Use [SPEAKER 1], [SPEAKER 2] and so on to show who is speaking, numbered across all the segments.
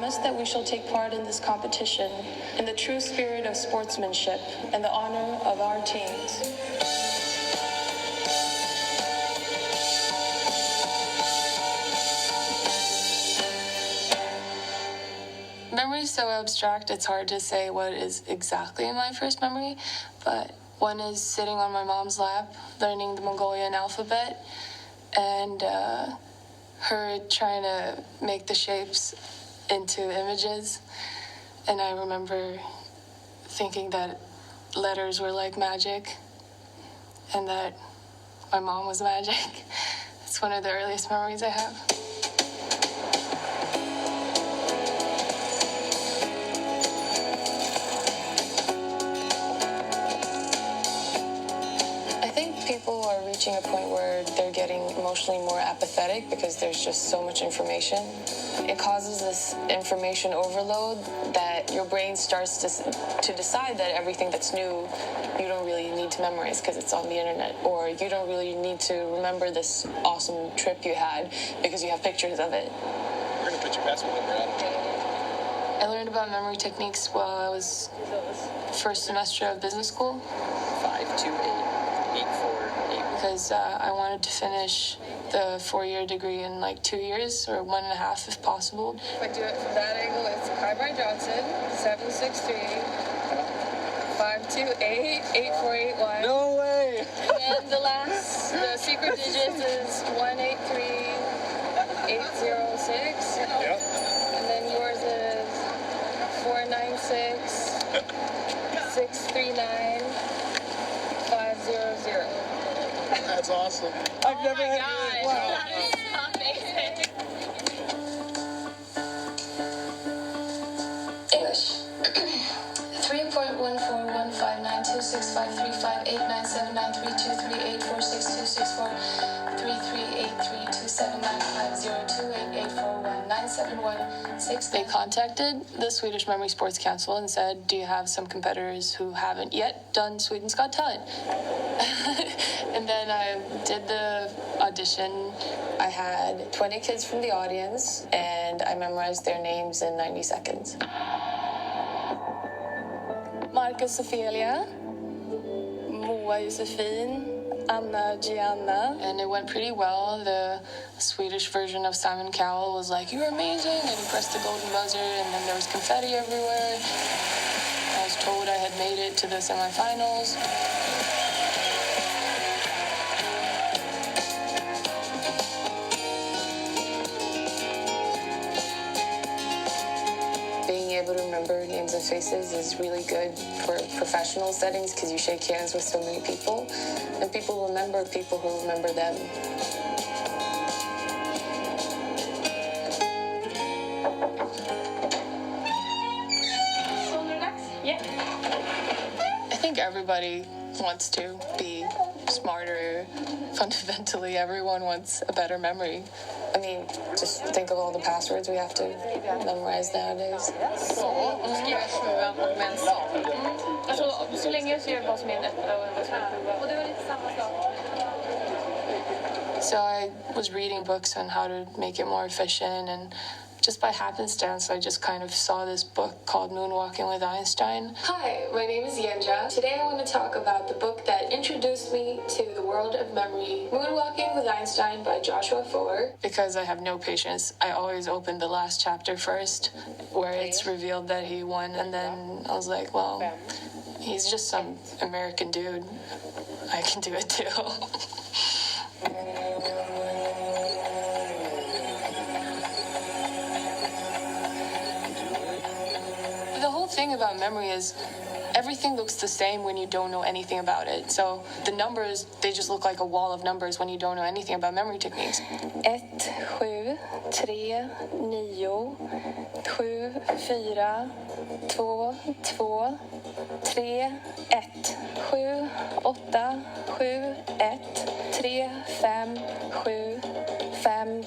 [SPEAKER 1] promise that we shall take part in this competition in the true spirit of sportsmanship and the honor of our teams. Memory is so abstract, it's hard to say what is exactly my first memory, but one is sitting on my mom's lap, learning the Mongolian alphabet, and her trying to make the shapes into images. And I remember thinking that letters were like magic, and that my mom was magic. It's one of the earliest memories I have. People are reaching a point where they're getting emotionally more apathetic because there's just so much information. It causes this information overload that your brain starts to decide that everything that's new you don't really need to memorize because it's on the internet, or you don't really need to remember this awesome trip you had because you have pictures of it.
[SPEAKER 2] We're going to put your basketball number out.
[SPEAKER 1] I learned about memory techniques while I was first semester of business school.
[SPEAKER 2] 52884.
[SPEAKER 1] Because I wanted to finish the 4-year degree in like 2 years or 1.5 if possible.
[SPEAKER 3] If I do it from that angle, it's Kai Brian Johnson, 763-528-8481.
[SPEAKER 2] No way!
[SPEAKER 3] And the secret digits is 183-806.
[SPEAKER 2] Yep.
[SPEAKER 3] And then yours is 496-639-500.
[SPEAKER 2] That's awesome. I've never had
[SPEAKER 3] God.
[SPEAKER 2] wow.
[SPEAKER 3] That is amazing.
[SPEAKER 1] English. 3.1415926535897932384627950288419716. They contacted the Swedish Memory Sports Council and said, do you have some competitors who haven't yet done Sweden's Got Talent? And then I did the audition. I had 20 kids from the audience, and I memorized their names in 90 seconds. Marcus Ophelia, Moa Josefin, Anna Gianna. And it went pretty well. The Swedish version of Simon Cowell was like, "You're amazing," and he pressed the golden buzzer, and then there was confetti everywhere. I was told I had made it to the semifinals. Able to remember names and faces is really good for professional settings because you shake hands with so many people, and people remember people who remember them. Yeah. I think everybody wants to be smarter. Fundamentally, everyone wants a better memory. I mean, just think of all the passwords we have to memorize nowadays.
[SPEAKER 3] Så, och skriva 7 och med en sak. Alltså, så länge jag ser vad som är en 1 och vad som är 7. Och det var lite samma sak.
[SPEAKER 1] So I was reading books on how to make it more efficient, and just by happenstance, I just kind of saw this book called Moonwalking with Einstein. Hi, my name is Yenja. Today I want to talk about the book that introduced me to the world of memory, Moonwalking with Einstein by Joshua Foer. Because I have no patience, I always open the last chapter first, where it's revealed that he won, and then I was like, well, he's just some American dude. I can do it too. The whole thing about memory is everything looks the same when you don't know anything about it. So the numbers, they just look like a wall of numbers when you don't know anything about memory techniques. 1, 7, 3, 9, 7, 4, 2, 2, 3, 1, 7, 8, 7, 1, 3, 5, 7, 5,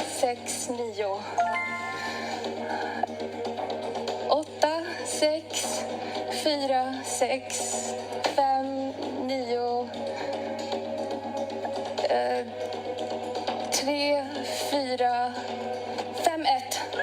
[SPEAKER 1] 6, 9. 8, 6, 4, 6, 5, 9, 3, 4, 5, 1.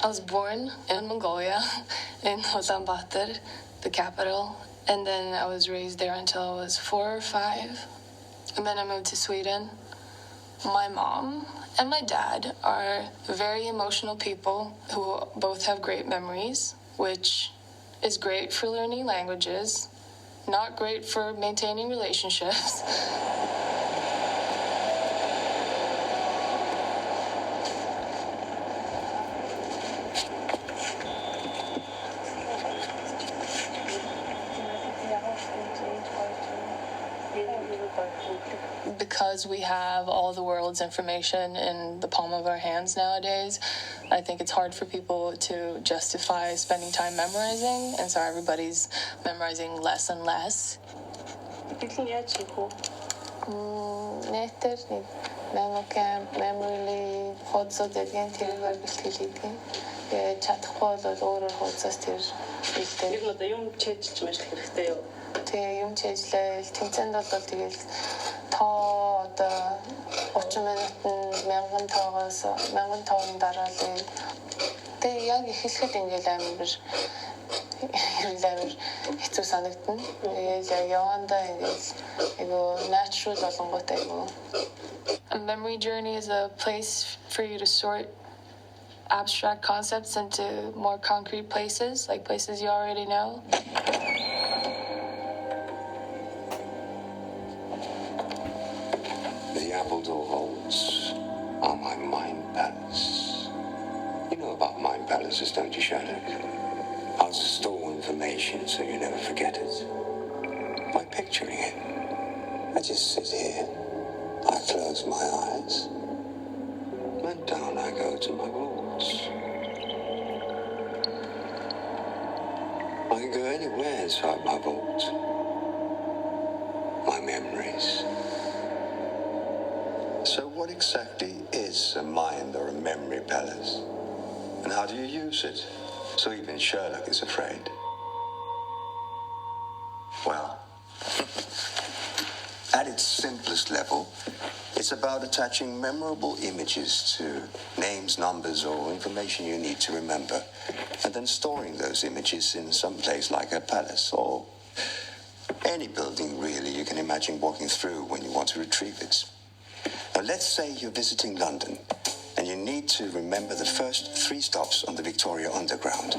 [SPEAKER 1] I was born in Mongolia, in Ulaanbaatar, the capital, and then I was raised there until I was 4 or 5. And then I moved to Sweden. My mom and my dad are very emotional people who both have great memories, which is great for learning languages, not great for maintaining relationships. Because we have all the world's information in the palm of our hands nowadays, I think it's hard for people to justify spending time memorizing, and so everybody's memorizing less and less. Memo camp, memory lead, хуудсууд эдгээр тэрээр бэлтгэлийдгийг. Тэгээд чадахгүй бол өөрөөр хуудсаас тэр бэлтээ. Ер нь одоо юм чэйжилж мэжлэх хэрэгтэй юу? Тэгээ юм чэйжлээл тэмцээнд бол тэгэл тоо одоо 30 минутанд 1000 тоогоос 1000 тоон дараалал. Тэгээ яг эхлэхэд ингээл амар хэцүү санагдана. Тэгээд явандаа ингээл айгу natural болонготой айгу. A memory journey is a place for you to sort abstract concepts into more concrete places, like places you already know.
[SPEAKER 4] The Appledore Vaults are my mind palace. You know about mind palaces, don't you, Sherlock? How to store information so you never forget it. By picturing it. I just sit here. I close my eyes. And down I go to my vaults. I can go anywhere inside my vault. My memories. So what exactly is a mind or a memory palace? And how do you use it? So even Sherlock is afraid. Well, at its simplest level, it's about attaching memorable images to names, numbers, or information you need to remember, and then storing those images in some place like a palace or any building, really, you can imagine walking through when you want to retrieve it. Now, let's say you're visiting London, and you need to remember the first 3 stops on the Victoria Underground.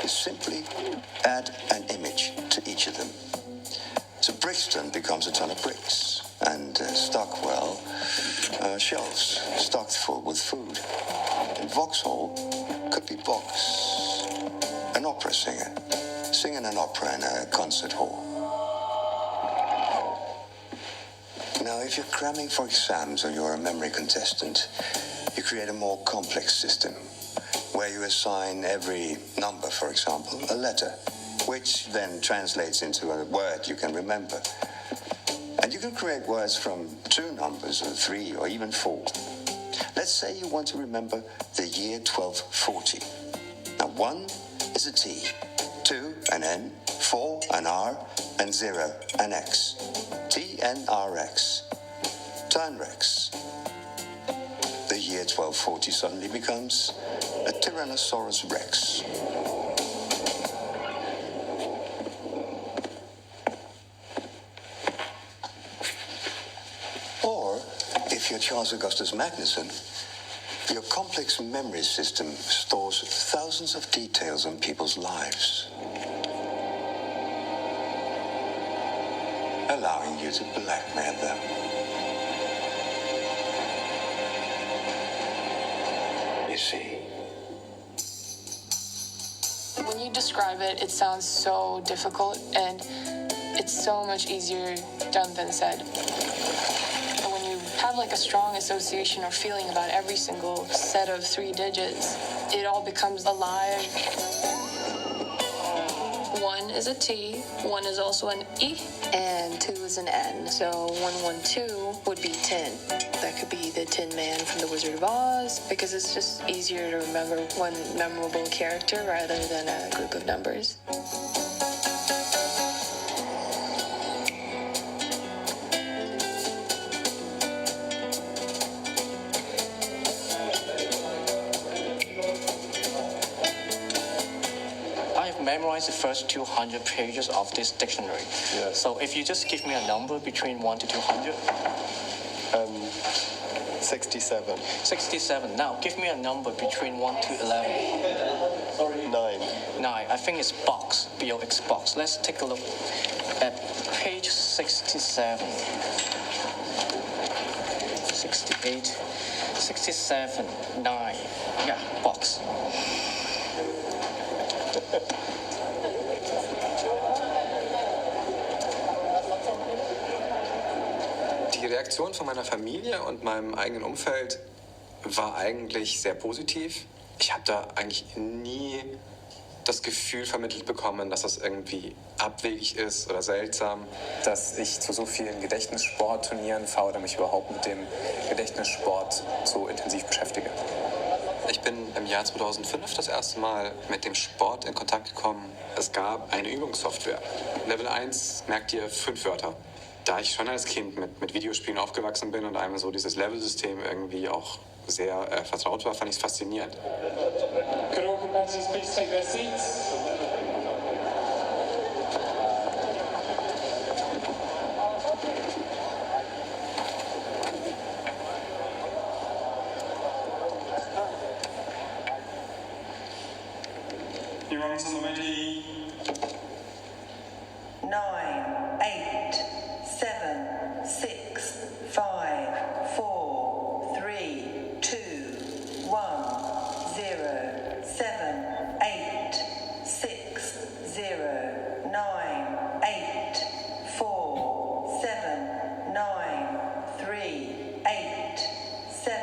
[SPEAKER 4] You simply add an image to each of them. So Brixton becomes a ton of bricks, and Stockwell, shelves stocked full with food. And Vauxhall could be Vox, an opera singer, singing an opera in a concert hall. Now, if you're cramming for exams or you're a memory contestant, you create a more complex system, where you assign every number, for example, a letter, which then translates into a word you can remember. And you can create words from 2 numbers, or 3, or even 4. Let's say you want to remember the year 1240. Now, 1 is a T, 2 an N, 4 an R, and 0 an X. TNRX. Turnrex. The year 1240 suddenly becomes a Tyrannosaurus Rex. Or, if you're Charles Augustus Magnuson, your complex memory system stores thousands of details on people's lives, allowing you to blackmail them. You see?
[SPEAKER 1] When you describe it, it sounds so difficult, and it's so much easier done than said. But when you have like a strong association or feeling about every single set of 3 digits, it all becomes alive. 1 is a T, 1 is also an E, and 2 is an N. So 112 would be 10. That could be the Tin Man from The Wizard of Oz, because it's just easier to remember one memorable character rather than a group of numbers.
[SPEAKER 5] memorize the first 200 pages of this dictionary.
[SPEAKER 2] Yeah.
[SPEAKER 5] So if you just give me a number between 1 to 200.
[SPEAKER 2] 67.
[SPEAKER 5] 67. Now give me a number between 1 to 11.
[SPEAKER 2] 9.
[SPEAKER 5] 9. I think it's box. B-O-X box. Let's take a look at page 67. 68. 67. 9. Yeah, box.
[SPEAKER 6] Die Reaktion von meiner Familie und meinem eigenen Umfeld war eigentlich sehr positiv. Ich habe da eigentlich nie das Gefühl vermittelt bekommen, dass das irgendwie abwegig ist oder seltsam.
[SPEAKER 7] Dass ich zu so vielen Gedächtnissportturnieren fahre oder mich überhaupt mit dem Gedächtnissport so intensiv beschäftige.
[SPEAKER 6] Ich bin im Jahr 2005 das erste Mal mit dem Sport in Kontakt gekommen. Es gab eine Übungssoftware. Level 1 merkt ihr 5 Wörter. Da ich schon als Kind mit Videospielen aufgewachsen bin und einem so dieses Level-System irgendwie auch sehr vertraut war, fand ich es faszinierend.
[SPEAKER 8] Could all competitors please take their seats? Your answers are ready.
[SPEAKER 9] 9, 8, 7, 6, 5, 4, 3, 2, 1, 0, 7, 8, 6, 0, 9, 8, 4, 7, 9, 3, 8, 7,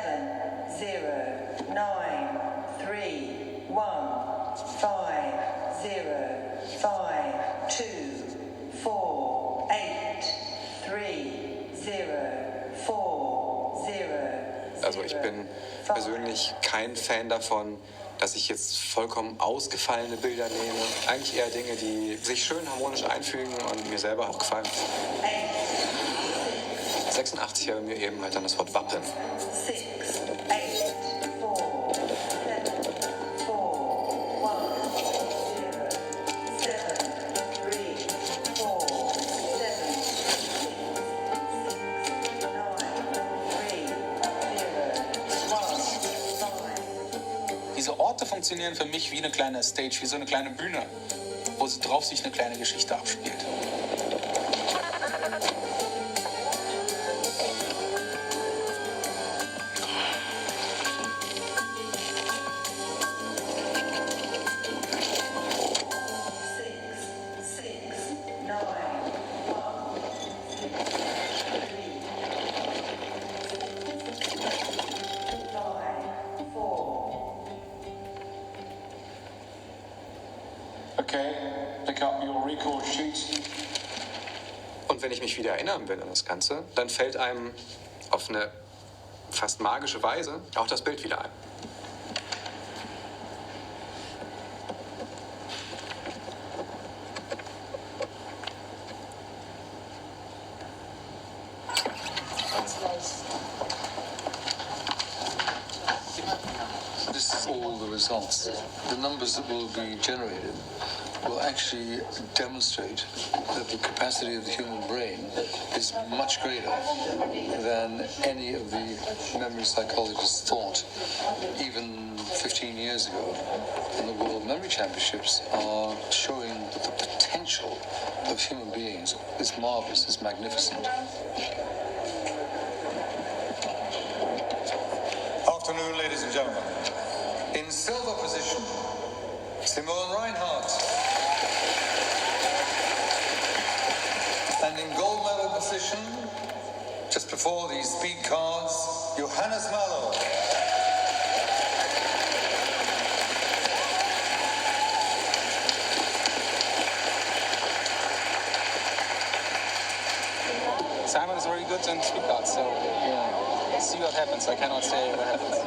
[SPEAKER 9] 0, 9, 3, 1, 5, 0, 5, 2, 4, 8, 3, 0, 4, 0.
[SPEAKER 6] Also ich bin persönlich kein Fan davon, dass ich jetzt vollkommen ausgefallene Bilder nehme. Eigentlich eher Dinge, die sich schön harmonisch einfügen und mir selber auch gefallen. 86 haben wir eben halt dann das Wort Wappen.
[SPEAKER 9] 6, 8, 4, 7, 4, 1, 0, 7, 3, 4, 7, 9, 3, 0, 1, 5.
[SPEAKER 10] Diese Orte funktionieren für mich wie eine kleine Stage, wie so eine kleine Bühne, wo drauf sich eine kleine Geschichte abspielt.
[SPEAKER 8] Okay, pick up your record sheet.
[SPEAKER 6] Und wenn ich mich wieder erinnern will an das Ganze, dann fällt einem auf eine fast magische Weise auch das Bild wieder ein.
[SPEAKER 11] This is all the results. The numbers that will be generated will actually demonstrate that the capacity of the human brain is much greater than any of the memory psychologists thought even 15 years ago. And the World Memory Championships are showing that the potential of human beings is marvelous, is magnificent.
[SPEAKER 12] Afternoon, ladies and gentlemen. In silver position, Simone Reinhardt. And in gold medal position, just before these speed cards, Johannes Mallow.
[SPEAKER 10] Simon is very good in speed cards, so yeah, see what happens. I cannot say what happens.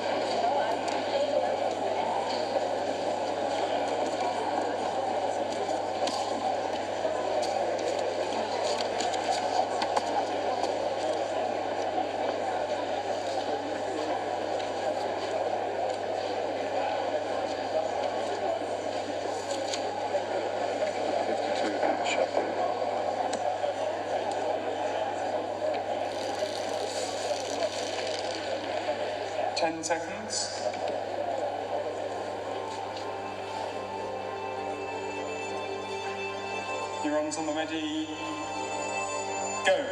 [SPEAKER 8] 10 seconds. You're on time, ready, go.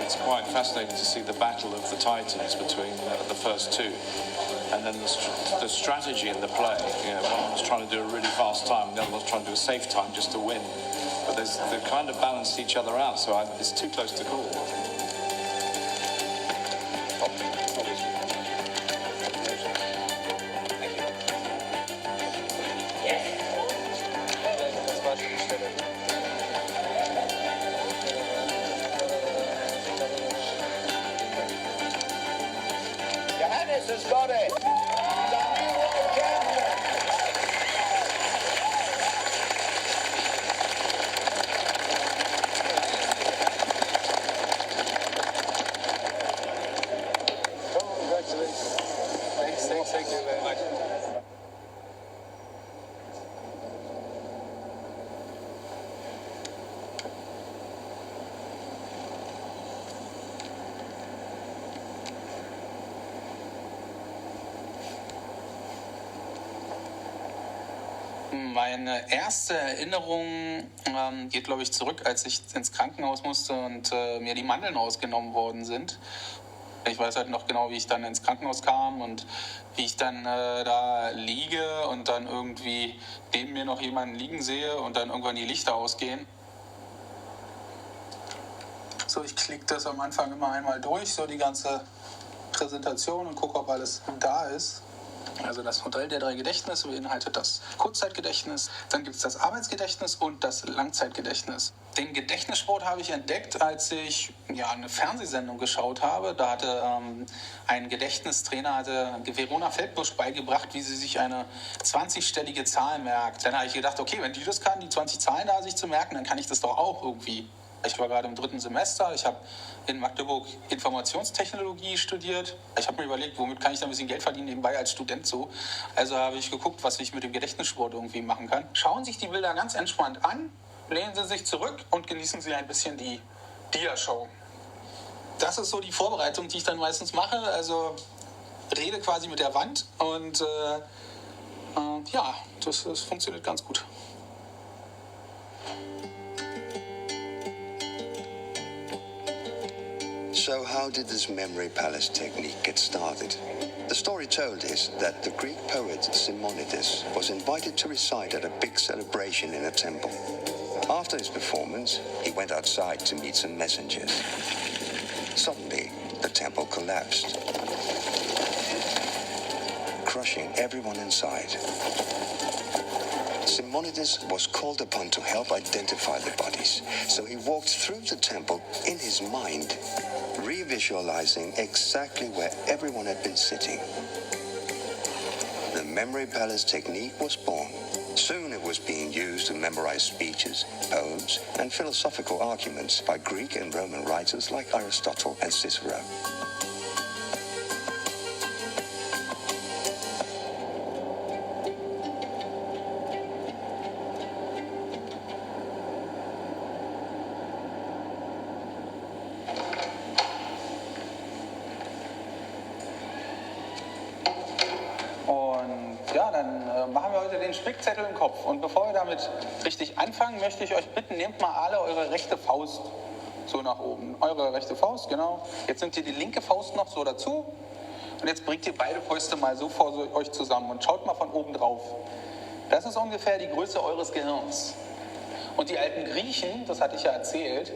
[SPEAKER 13] It's quite fascinating to see the battle of the titans between the first two, and then the strategy in the play. You know, one was trying to do a really fast time, and the other was trying to do a safe time just to win. But they kind of balanced each other out, so it's too close to call.
[SPEAKER 14] Johannes has got it. He's our new world champion.
[SPEAKER 10] Congratulations. Thank you very much. Meine erste Erinnerung geht, glaube ich, zurück, als ich ins Krankenhaus musste und mir die Mandeln ausgenommen worden sind. Ich weiß halt noch genau, wie ich dann ins Krankenhaus kam und wie ich dann da liege und dann irgendwie neben mir noch jemanden liegen sehe und dann irgendwann die Lichter ausgehen. So, ich klicke das am Anfang immer einmal durch, so die ganze Präsentation und gucke, ob alles da ist. Also das Modell der 3 Gedächtnisse beinhaltet das Kurzzeitgedächtnis, dann gibt es das Arbeitsgedächtnis und das Langzeitgedächtnis. Den Gedächtnissport habe ich entdeckt, als ich eine Fernsehsendung geschaut habe. Da hatte ein Gedächtnistrainer, Verona Feldbusch beigebracht, wie sie sich eine 20-stellige Zahl merkt. Dann habe ich gedacht, okay, wenn die das kann, die 20 Zahlen da sich zu merken, dann kann ich das doch auch irgendwie. Ich war gerade im 3. Semester, ich habe in Magdeburg Informationstechnologie studiert. Ich habe mir überlegt, womit kann ich da ein bisschen Geld verdienen nebenbei als Student so. Also habe ich geguckt, was ich mit dem Gedächtnissport irgendwie machen kann. Schauen sich die Bilder ganz entspannt an, lehnen Sie sich zurück und genießen Sie ein bisschen die Dia-Show. Das ist so die Vorbereitung, die ich dann meistens mache. Also rede quasi mit der Wand und das funktioniert ganz gut.
[SPEAKER 4] So how did this memory palace technique get started? The story told is that the Greek poet Simonides was invited to recite at a big celebration in a temple. After his performance, he went outside to meet some messengers. Suddenly, the temple collapsed, crushing everyone inside. Simonides was called upon to help identify the bodies, so he walked through the temple in his mind, revisualizing exactly where everyone had been sitting. The memory palace technique was born. Soon it was being used to memorize speeches, poems, and philosophical arguments by Greek and Roman writers like Aristotle and Cicero.
[SPEAKER 10] Machen wir heute den Spickzettel im Kopf. Und bevor wir damit richtig anfangen, möchte ich euch bitten, nehmt mal alle eure rechte Faust so nach oben. Eure rechte Faust, genau. Jetzt nimmt ihr die linke Faust noch so dazu. Und jetzt bringt ihr beide Fäuste mal so vor euch zusammen und schaut mal von oben drauf. Das ist ungefähr die Größe eures Gehirns. Und die alten Griechen, das hatte ich ja erzählt,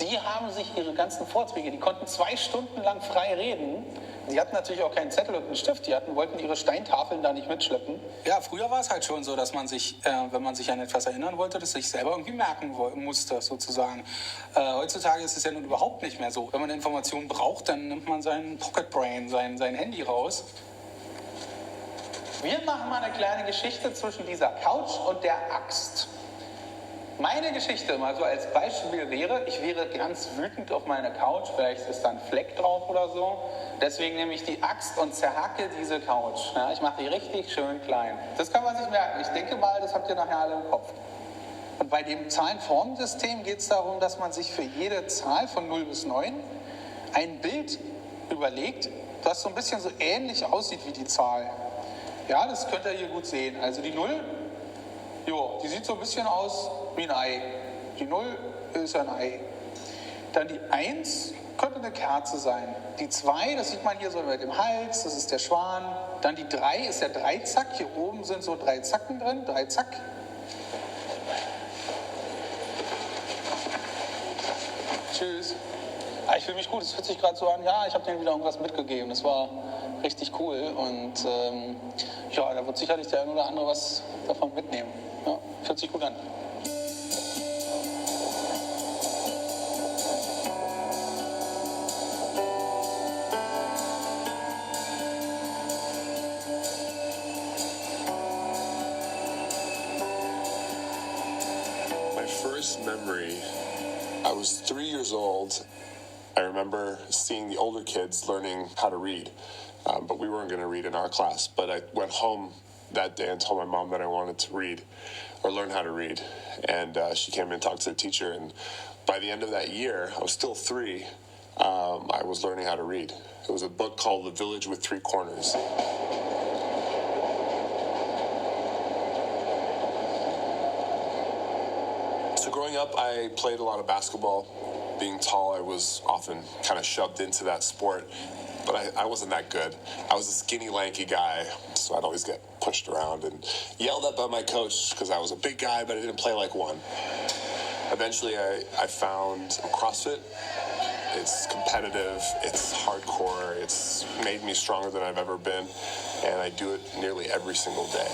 [SPEAKER 10] die haben sich ihre ganzen Vorträge, die konnten 2 Stunden lang frei reden. Die hatten natürlich auch keinen Zettel und einen Stift, wollten ihre Steintafeln da nicht mitschleppen. Ja, früher war es halt schon so, dass man sich, wenn man sich an etwas erinnern wollte, das sich selber irgendwie merken musste, sozusagen. Heutzutage ist es ja nun überhaupt nicht mehr so. Wenn man Informationen braucht, dann nimmt man seinen Pocket Brain, sein Handy raus. Wir machen mal eine kleine Geschichte zwischen dieser Couch und der Axt. Meine Geschichte mal so als Beispiel wäre, ich wäre ganz wütend auf meine Couch, vielleicht ist da ein Fleck drauf oder so. Deswegen nehme ich die Axt und zerhacke diese Couch. Ja, ich mache die richtig schön klein. Das kann man sich merken. Ich denke mal, das habt ihr nachher alle im Kopf. Und bei dem Zahlenformensystem geht es darum, dass man sich für jede Zahl von 0 bis 9 ein Bild überlegt, das so ein bisschen so ähnlich aussieht wie die Zahl. Ja, das könnt ihr hier gut sehen. Also die 0, jo, die sieht so ein bisschen aus wie ein Ei. Die 0 ist ein Ei. Dann die 1 könnte eine Kerze sein. Die 2, das sieht man hier so mit dem Hals, das ist der Schwan. Dann die 3 ist der Dreizack. Hier oben sind so 3 Zacken drin, Dreizack. Tschüss. Ah, ich fühle mich gut, es fühlt sich gerade so an, ja, ich habe denen wieder irgendwas mitgegeben. Das war richtig cool und ja, da wird sicherlich der eine oder andere was davon mitnehmen. Ja, fühlt sich gut an.
[SPEAKER 15] My first memory, I was 3 years old. I remember seeing the older kids learning how to read, but we weren't going to read in our class. But I went home that day and told my mom that I wanted to read or learn how to read. And she came and talked to the teacher. And by the end of that year, I was still 3, I was learning how to read. It was a book called The Village with Three Corners. So growing up, I played a lot of basketball. Being tall, I was often kind of shoved into that sport, but I wasn't that good. I was a skinny, lanky guy, so I'd always get pushed around and yelled at by my coach because I was a big guy, but I didn't play like one. Eventually, I found CrossFit. It's competitive, it's hardcore, it's made me stronger than I've ever been, and I do it nearly every single day.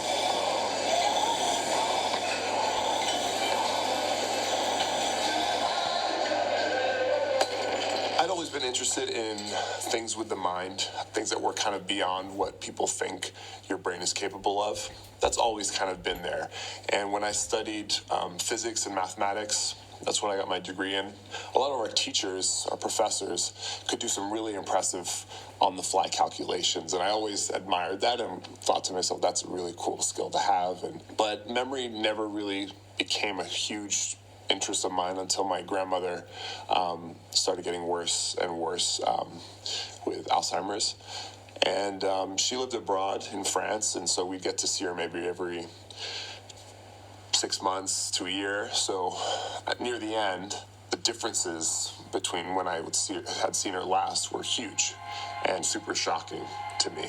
[SPEAKER 15] I'd always been interested in things with the mind, things that were kind of beyond what people think your brain is capable of. That's always kind of been there. And when I studied physics and mathematics, that's what I got my degree in. A lot of our teachers, our professors, could do some really impressive on-the-fly calculations, and I always admired that and thought to myself, that's a really cool skill to have. But memory never really became a huge interest of mine until my grandmother started getting worse and worse with Alzheimer's. And she lived abroad in France, and so we'd get to see her maybe every 6 months to a year. So near the end, the differences between when I had seen her last were huge and super shocking to me.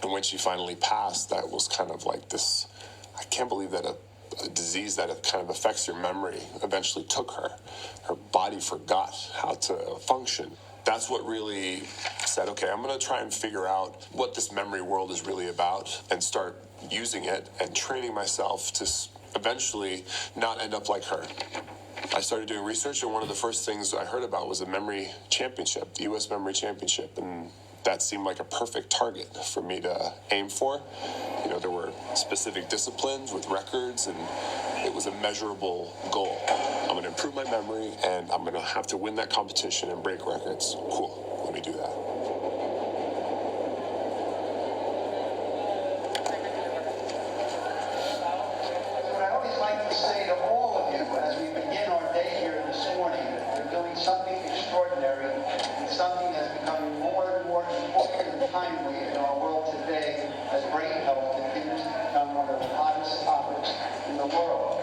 [SPEAKER 15] And when she finally passed, that was kind of like this, I can't believe that a disease that kind of affects your memory eventually took her. Her body forgot how to function. That's what really said, okay, I'm going to try and figure out what this memory world is really about and start using it and training myself to eventually not end up like her. I started doing research, and one of the first things I heard about was a memory championship, the U.S. Memory Championship, and that seemed like a perfect target for me to aim for. You know, there were specific disciplines with records, and it was a measurable goal. I'm going to improve my memory, and I'm going to have to win that competition and break records. Cool, let me do that.
[SPEAKER 16] What I always like to say to all of you as we begin our day here this morning, we're doing something extraordinary and something that's becoming more and more important and timely in our world today as brain health continues to become one of the hottest topics in the world.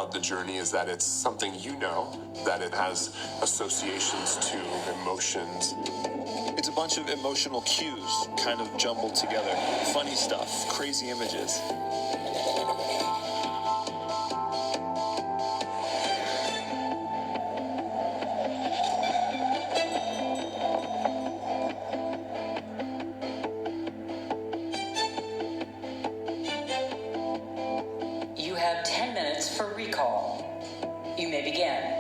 [SPEAKER 15] about the journey is that it's something you know, that it has associations to emotions.
[SPEAKER 17] It's a bunch of emotional cues kind of jumbled together. Funny stuff, crazy images.
[SPEAKER 18] You have 10 minutes for recall. You may begin.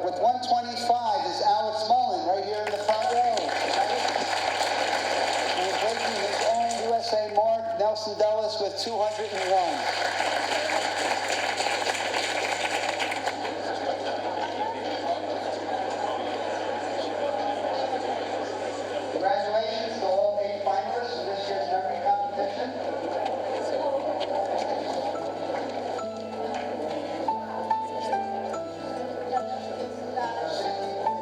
[SPEAKER 16] With 125 is Alex Mullen, right here in the front row. And breaking his own USA mark, Nelson Dellis with 201. Congratulations to all 8 finalists in this year's memory competition.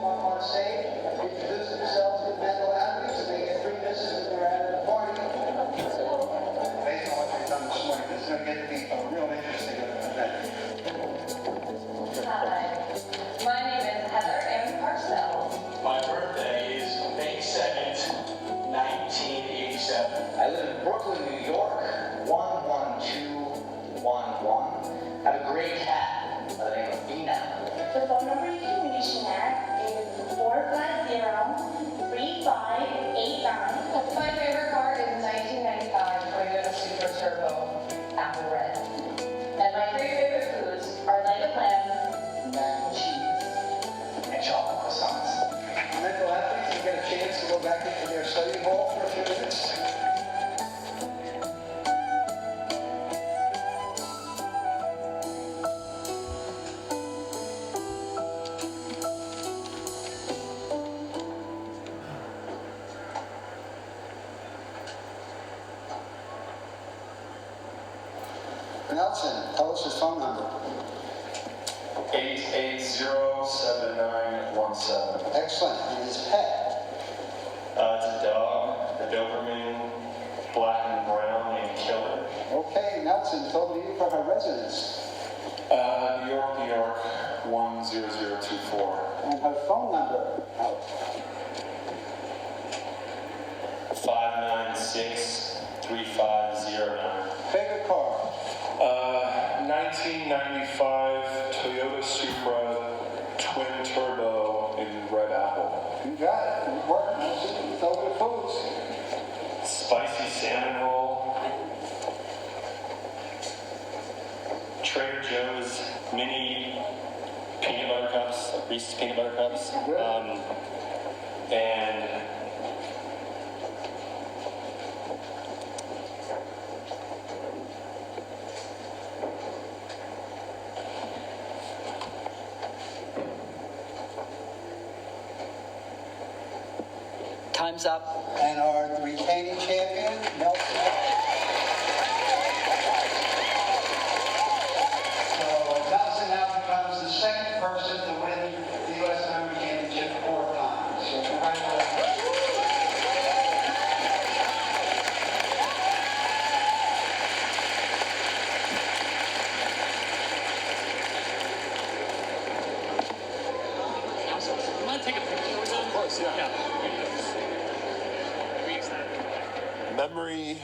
[SPEAKER 16] Want to say, introduce themselves as mental athletes, and they get 3 misses if they're at the party. Based on what they've done this morning, this is going to get to be a real interesting event.
[SPEAKER 19] Hi, my name is Heather M. Parcell.
[SPEAKER 20] My birthday is May 2nd, 1987.
[SPEAKER 21] I live in Brooklyn, New York, 11211. Have a great cat by the name of Vina.
[SPEAKER 19] The phone number you can reach me at is 450-3589. My favorite car is 1995 Toyota Super Turbo Apple Red. And my 3 favorite foods are like a lamb, mac and cheese, and chocolate croissants.
[SPEAKER 16] Mental athletes will get a chance to go back into their study hall for a few minutes. Nelson, tell us his phone number.
[SPEAKER 20] 880-7917.
[SPEAKER 16] Excellent. And his pet?
[SPEAKER 20] It's a dog, a Doberman, black and brown, named Killer.
[SPEAKER 16] Okay, Nelson, told you for her residence.
[SPEAKER 20] New York, New York, 10024.
[SPEAKER 16] And her phone number, Alex.
[SPEAKER 20] 596-3509.
[SPEAKER 16] Favorite car?
[SPEAKER 20] 1995 Toyota Supra twin turbo in red apple.
[SPEAKER 16] You got it. Good work, Nelson. Tell me the foods.
[SPEAKER 20] Spicy salmon roll. Trader Joe's mini peanut butter cups, Reese's peanut butter cups. And
[SPEAKER 18] Time's up.
[SPEAKER 16] And our retaining champion, Nelson. So Nelson now becomes the second person to win the U.S. Memory Championship 4 times. So congratulations.
[SPEAKER 5] You want to take a picture with them?
[SPEAKER 15] Of course, yeah. Memory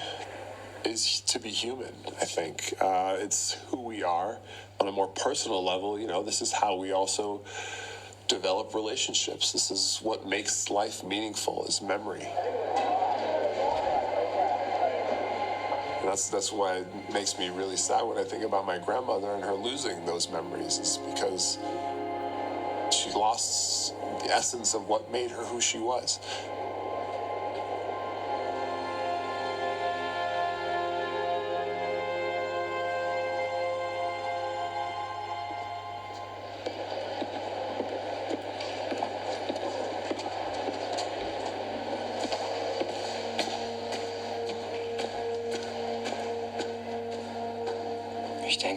[SPEAKER 15] is to be human, I think. It's who we are on a more personal level. You know, this is how we also develop relationships. This is what makes life meaningful, is memory. And that's why it makes me really sad when I think about my grandmother and her losing those memories, is because she lost the essence of what made her who she was.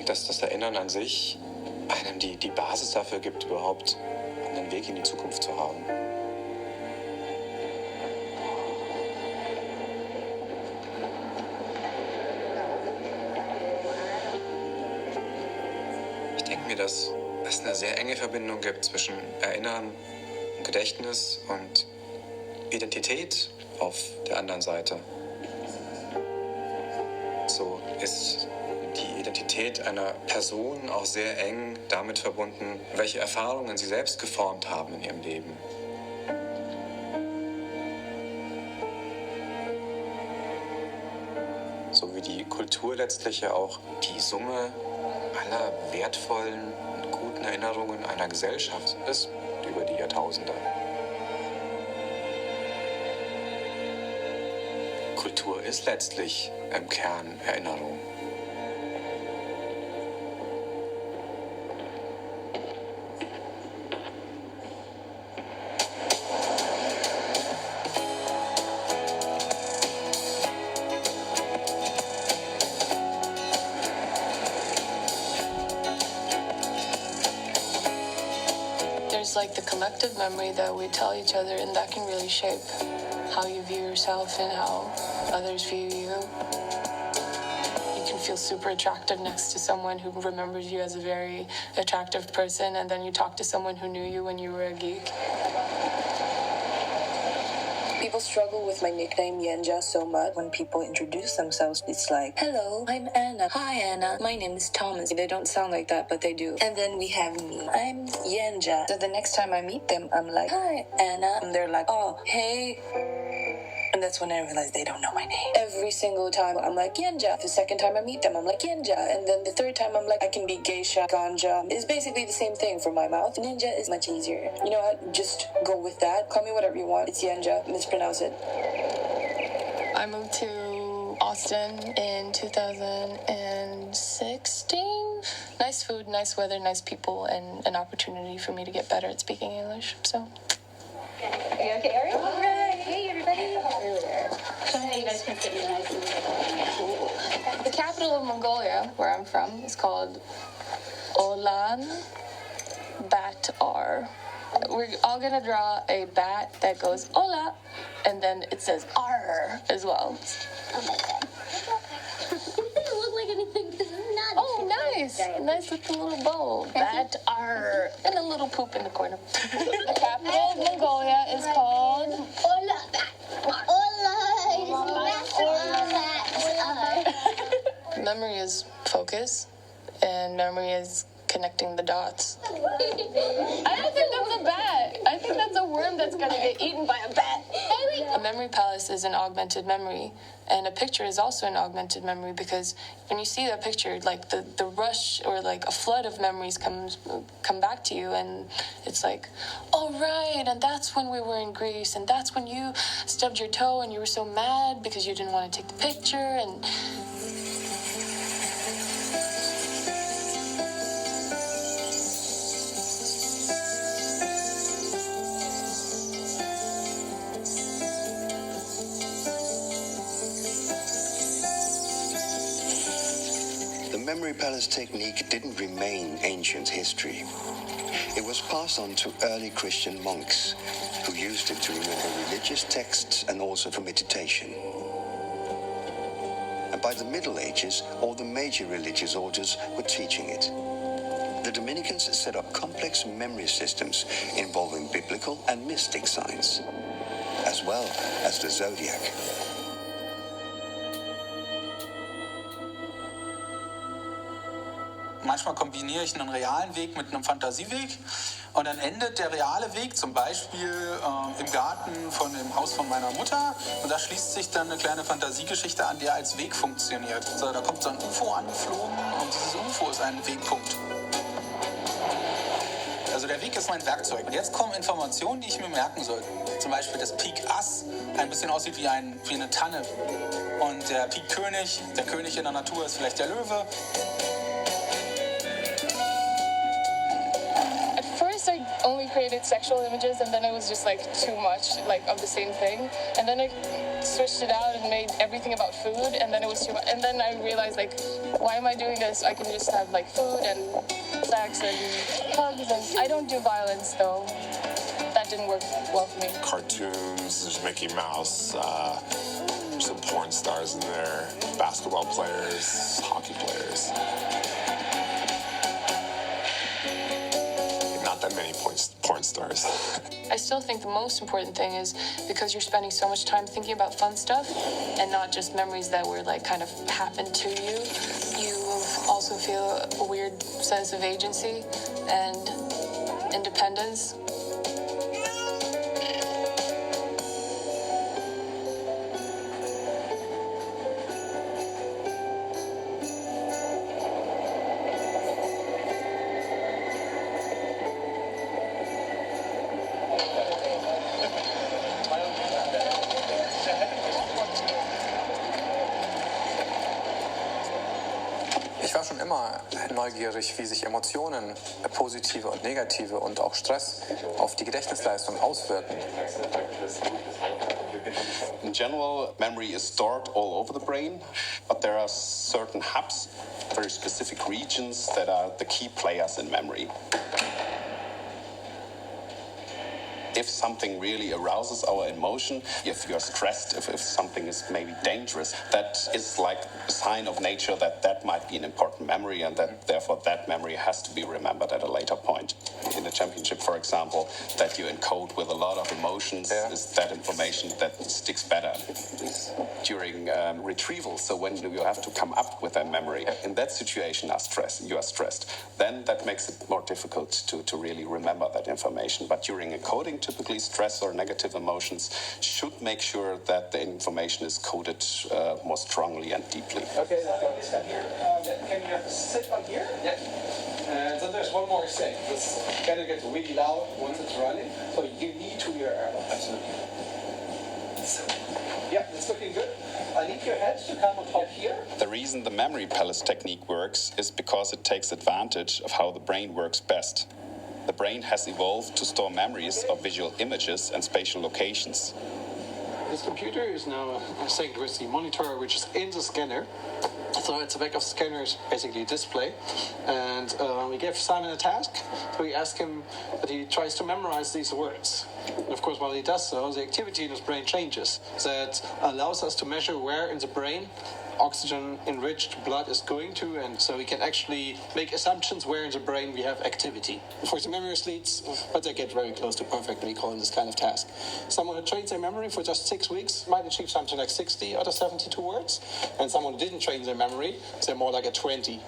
[SPEAKER 6] dass das Erinnern an sich einem die Basis dafür gibt, überhaupt einen Weg in die Zukunft zu haben. Ich denke mir, dass es eine sehr enge Verbindung gibt zwischen Erinnern und Gedächtnis und Identität auf der anderen Seite. So ist die Identität einer Person auch sehr eng damit verbunden, welche Erfahrungen sie selbst geformt haben in ihrem Leben. So wie die Kultur letztlich ja auch die Summe aller wertvollen und guten Erinnerungen einer Gesellschaft ist über die Jahrtausende. Kultur ist letztlich im Kern Erinnerung.
[SPEAKER 1] There's like the collective memory that we tell each other, and that can really shape how you view yourself and how others view you. You can feel super attractive next to someone who remembers you as a very attractive person, and then you talk to someone who knew you when you were a geek.
[SPEAKER 3] People struggle with my nickname Yenja so much. When people introduce themselves, it's like, hello, I'm Anna. Hi, Anna. My name is Thomas. They don't sound like that, but they do. And then we have me. I'm Yenja. So the next time I meet them, I'm like, hi, Anna. And they're like, oh, hey. And that's when I realized they don't know my name. Every single time I'm like, Yenja. The second time I meet them, I'm like, Yenja. And then the third time I'm like, I can be geisha, ganja. It's basically the same thing for my mouth. Ninja is much easier. You know what? Just go with that. Call me whatever you want. It's Yenja. Mispronounce it.
[SPEAKER 1] I moved to Austin in 2016. Nice food, nice weather, nice people, and an opportunity for me to get better at speaking English. So.
[SPEAKER 19] Are you okay, Ariel? All right. Hey, everybody. So how you guys can sit nice and
[SPEAKER 1] The capital of Mongolia, where I'm from, is called Ulaanbaatar. We're all gonna draw a bat that goes Ola, and then it says R as well.
[SPEAKER 19] Oh my god. It doesn't look like anything because it's not.
[SPEAKER 1] Oh, nice. Nice with the little bow. Bat R. And a little poop in the corner. The capital of Mongolia is called Memory is focus, and memory is connecting the dots. I don't think that's a bat. I think that's a worm that's gonna get eaten by a bat. A memory palace is an augmented memory, and a picture is also an augmented memory, because when you see that picture, like the rush or like a flood of memories come back to you, and it's like, oh right, and that's when we were in Greece, and that's when you stubbed your toe and you were so mad because you didn't want to take the picture, and
[SPEAKER 4] The memory palace technique didn't remain ancient history. It was passed on to early Christian monks, who used it to remember religious texts and also for meditation. And by the Middle Ages, all the major religious orders were teaching it. The Dominicans set up complex memory systems involving biblical and mystic science, as well as the zodiac.
[SPEAKER 10] Manchmal kombiniere ich einen realen Weg mit einem Fantasieweg, und dann endet der reale Weg zum Beispiel im Garten von dem Haus von meiner Mutter, und da schließt sich dann eine kleine Fantasiegeschichte an, die als Weg funktioniert. So, da kommt so ein UFO angeflogen, und dieses UFO ist ein Wegpunkt. Also der Weg ist mein Werkzeug. Und jetzt kommen Informationen, die ich mir merken soll. Zum Beispiel, dass Pik Ass ein bisschen aussieht wie eine Tanne. Und der Pik König, der König in der Natur, ist vielleicht der Löwe.
[SPEAKER 1] I only created sexual images, and then it was just like too much, like of the same thing. And then I switched it out and made everything about food, and then it was too much. And then I realized, like, why am I doing this? I can just have like food and sex and hugs, and I don't do violence though. That didn't work well for me.
[SPEAKER 15] Cartoons, there's Mickey Mouse, some porn stars in there, basketball players, hockey players. Not that many porn stars.
[SPEAKER 1] I still think the most important thing is because you're spending so much time thinking about fun stuff and not just memories that were like kind of happened to you, you also feel a weird sense of agency and independence.
[SPEAKER 7] Ich war schon immer neugierig, wie sich Emotionen, positive und negative und auch Stress auf die Gedächtnisleistung auswirken.
[SPEAKER 2] In general, memory is stored all over the brain, but there are certain hubs, very specific regions that are the key players in memory. If something really arouses our emotion, if you're stressed, if something is maybe dangerous, that is like a sign of nature that that might be an important memory, and that therefore that memory has to be remembered at a later point. In the championship, for example, that you encode with a lot of emotions is that information that sticks better during retrieval. So when you have to come up with a memory, in that situation you are stressed, then that makes it more difficult to really remember that information. But during encoding, typically stress or negative emotions should make sure that the information is coded more strongly and deeply.
[SPEAKER 22] Okay, can you sit on here? Yeah. And then there's one more thing. This gonna get really loud once it's running, so you need to hear air. Absolutely. So, yeah, it's looking good. I need your head to come on top here.
[SPEAKER 2] The reason the memory palace technique works is because it takes advantage of how the brain works best. The brain has evolved to store memories of visual images and spatial locations.
[SPEAKER 22] This computer is now synced with the monitor, which is in the scanner. So at the back of the scanner is basically a display. And we gave Simon a task. So we asked him that he tries to memorize these words. And of course, while he does so, the activity in his brain changes. That allows us to measure where in the brain oxygen-enriched blood is going to, and so we can actually make assumptions where in the brain we have activity. Of course, the memory athletes, but they get very close to perfect recall in this kind of task. Someone who trains their memory for just 6 weeks might achieve something like 60 out of 72 words, and someone who didn't train their memory, they're more like a 20.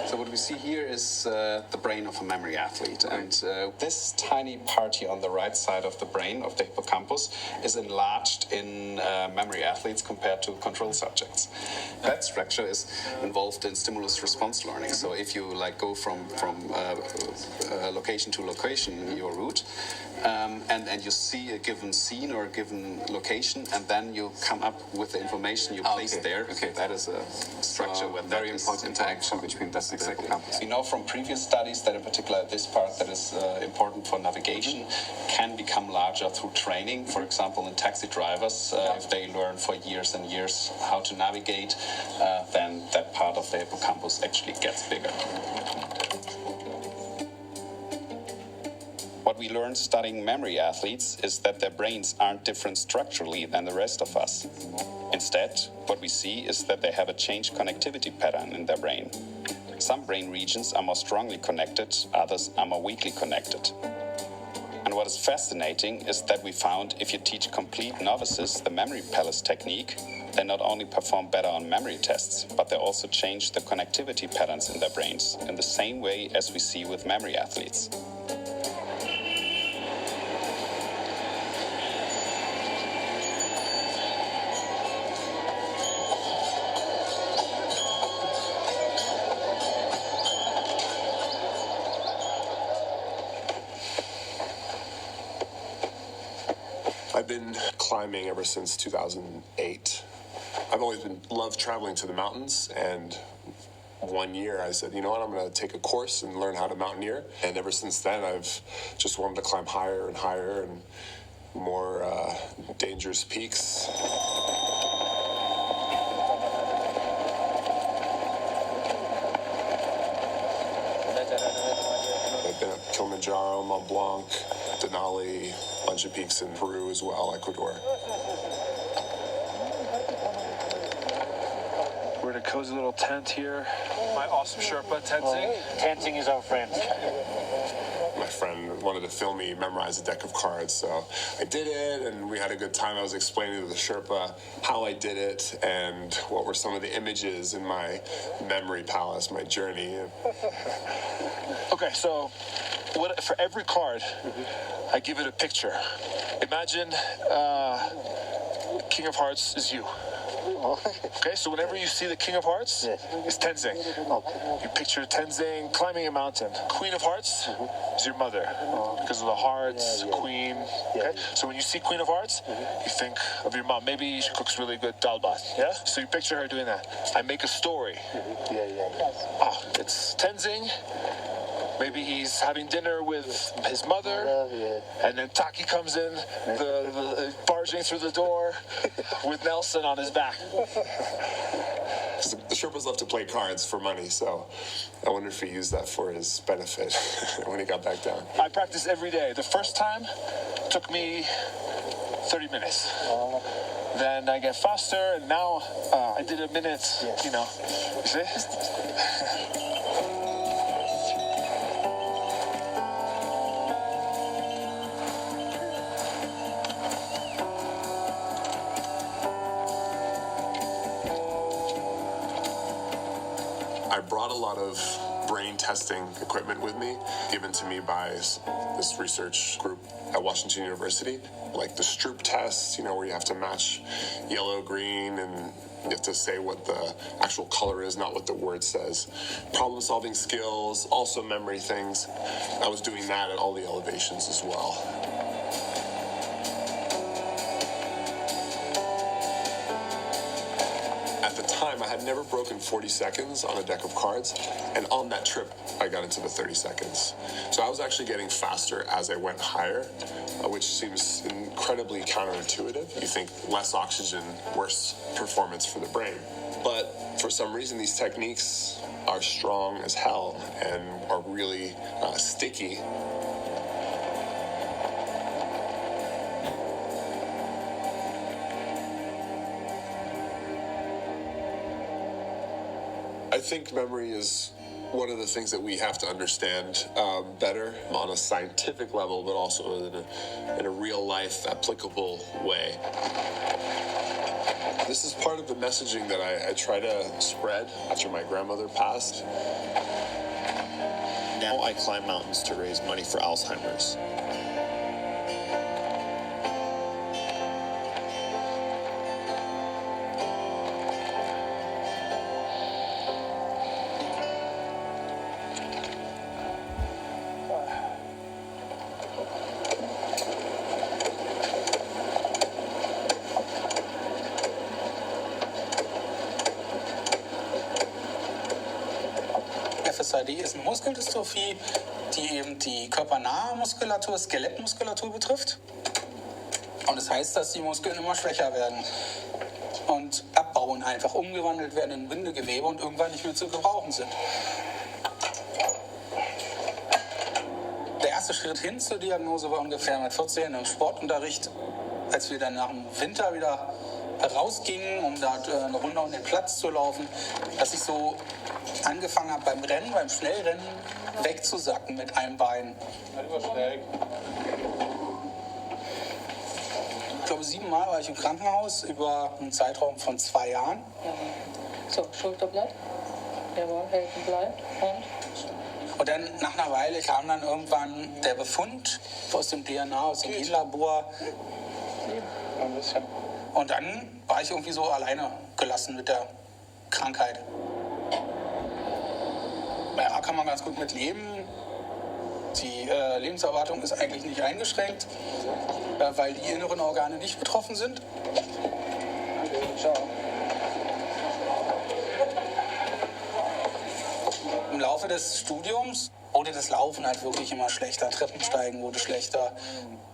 [SPEAKER 2] So what we see here is the brain of a memory athlete, and this tiny part here on the right side of the brain of the hippocampus is enlarged in memory athletes compared to control subjects. That structure is involved in stimulus response learning. So if you like go from location to location, your route, and you see a given scene or a given location, and then you come up with the information you place there. Okay, that is a structure where very important interaction between the hippocampus. We know from previous studies that in particular this part that is important for navigation can become larger through training. For example, in taxi drivers, if they learn for years and years how to navigate, then that part of the hippocampus actually gets bigger. What we learned studying memory athletes is that their brains aren't different structurally than the rest of us. Instead, what we see is that they have a changed connectivity pattern in their brain. Some brain regions are more strongly connected, others are more weakly connected. And what is fascinating is that we found if you teach complete novices the memory palace technique, they not only perform better on memory tests, but they also change the connectivity patterns in their brains in the same way as we see with memory athletes.
[SPEAKER 15] I've been climbing ever since 2008. I've always loved traveling to the mountains, and one year I said, you know what, I'm going to take a course and learn how to mountaineer. And ever since then, I've just wanted to climb higher and higher and more dangerous peaks. I've been at Kilimanjaro, Mont Blanc, Denali, a bunch of peaks in Peru as well, Ecuador.
[SPEAKER 17] We're in a cozy little tent here. My awesome Sherpa, Tenzing.
[SPEAKER 9] Tenzing is our friend.
[SPEAKER 15] My friend wanted to film me memorize a deck of cards, so I did it, and we had a good time. I was explaining to the Sherpa how I did it and what were some of the images in my memory palace, my journey.
[SPEAKER 17] Okay, so for every card, I give it a picture. Imagine King of Hearts is you. Okay, so whenever you see the King of Hearts, it's Tenzing. You picture Tenzing climbing a mountain. Queen of Hearts is your mother because of the hearts, queen. Okay, so when you see Queen of Hearts, you think of your mom. Maybe she cooks really good dal bhat. Yeah, so you picture her doing that. I make a story. Oh, it's Tenzing. Maybe he's having dinner with his mother, and then Taki comes in, barging through the door with Nelson on his back.
[SPEAKER 15] The Sherpas love to play cards for money, so I wonder if he used that for his benefit when he got back down.
[SPEAKER 17] I practice every day. The first time took me 30 minutes. Then I get faster, and now I did a minute, you know. You see?
[SPEAKER 15] I brought a lot of brain testing equipment with me, given to me by this research group at Washington University, like the Stroop test, you know, where you have to match yellow, green, and you have to say what the actual color is, not what the word says. Problem-solving skills, also memory things. I was doing that at all the elevations as well. At the time, I had never broken 40 seconds on a deck of cards, and on that trip, I got into the 30 seconds. So I was actually getting faster as I went higher, which seems incredibly counterintuitive. You think less oxygen, worse performance for the brain. But for some reason, these techniques are strong as hell and are really sticky. I think memory is one of the things that we have to understand better on a scientific level, but also in a real life applicable way. This is part of the messaging that I try to spread after my grandmother passed.
[SPEAKER 17] Now I climb mountains to raise money for Alzheimer's.
[SPEAKER 10] FSAD ist eine Muskeldystrophie, die eben die körpernahe Muskulatur, Skelettmuskulatur betrifft. Und das heißt, dass die Muskeln immer schwächer werden und abbauen, einfach umgewandelt werden in Bindegewebe und irgendwann nicht mehr zu gebrauchen sind. Der erste Schritt hin zur Diagnose war ungefähr mit 14 im Sportunterricht, als wir dann nach dem Winter wieder rausgingen, um da eine Runde um den Platz zu laufen, dass ich so angefangen habe beim Rennen, beim Schnellrennen wegzusacken mit einem Bein. Ich glaube, 7 Mal war ich im Krankenhaus über einen Zeitraum von 2 Jahren.
[SPEAKER 3] So, Schulterblatt. Jawohl, Helfen bleibt.
[SPEAKER 10] Und dann nach einer Weile kam dann irgendwann der Befund aus dem DNA, aus dem Genlabor. Und dann war ich irgendwie so alleine gelassen mit der Krankheit. Ja, kann man ganz gut mit leben. Die Lebenserwartung ist eigentlich nicht eingeschränkt, weil die inneren Organe nicht betroffen sind. Im Laufe des Studiums wurde das Laufen halt wirklich immer schlechter. Treppensteigen wurde schlechter.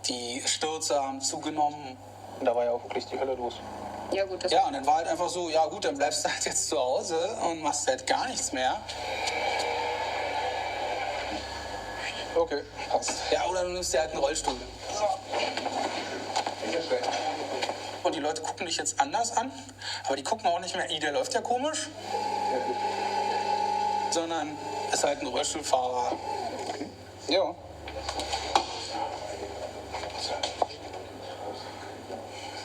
[SPEAKER 10] Die Stürze haben zugenommen. Und da war ja auch wirklich die Hölle los.
[SPEAKER 3] Ja, gut.
[SPEAKER 10] Ja, und dann war halt einfach so, ja gut, dann bleibst du halt jetzt zu Hause und machst halt gar nichts mehr. Okay, passt. Ja, oder du nimmst dir halt einen Rollstuhl. So. Und die Leute gucken dich jetzt anders an, aber die gucken auch nicht mehr, der läuft ja komisch. Sondern ist halt ein Rollstuhlfahrer. Ja.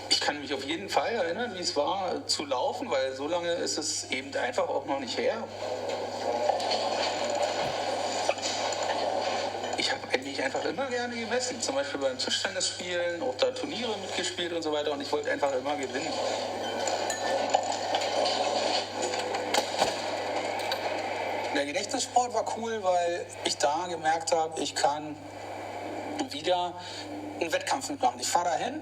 [SPEAKER 10] Ich kann mich auf jeden Fall erinnern, wie es war zu laufen, weil so lange ist es eben einfach auch noch nicht her. Ich habe eigentlich einfach immer gerne gemessen, zum Beispiel beim Tischtennisspielen, auch da Turniere mitgespielt und so weiter und ich wollte einfach immer gewinnen. Der Gedächtnissport war cool, weil ich da gemerkt habe, ich kann wieder einen Wettkampf mitmachen. Ich fahre dahin,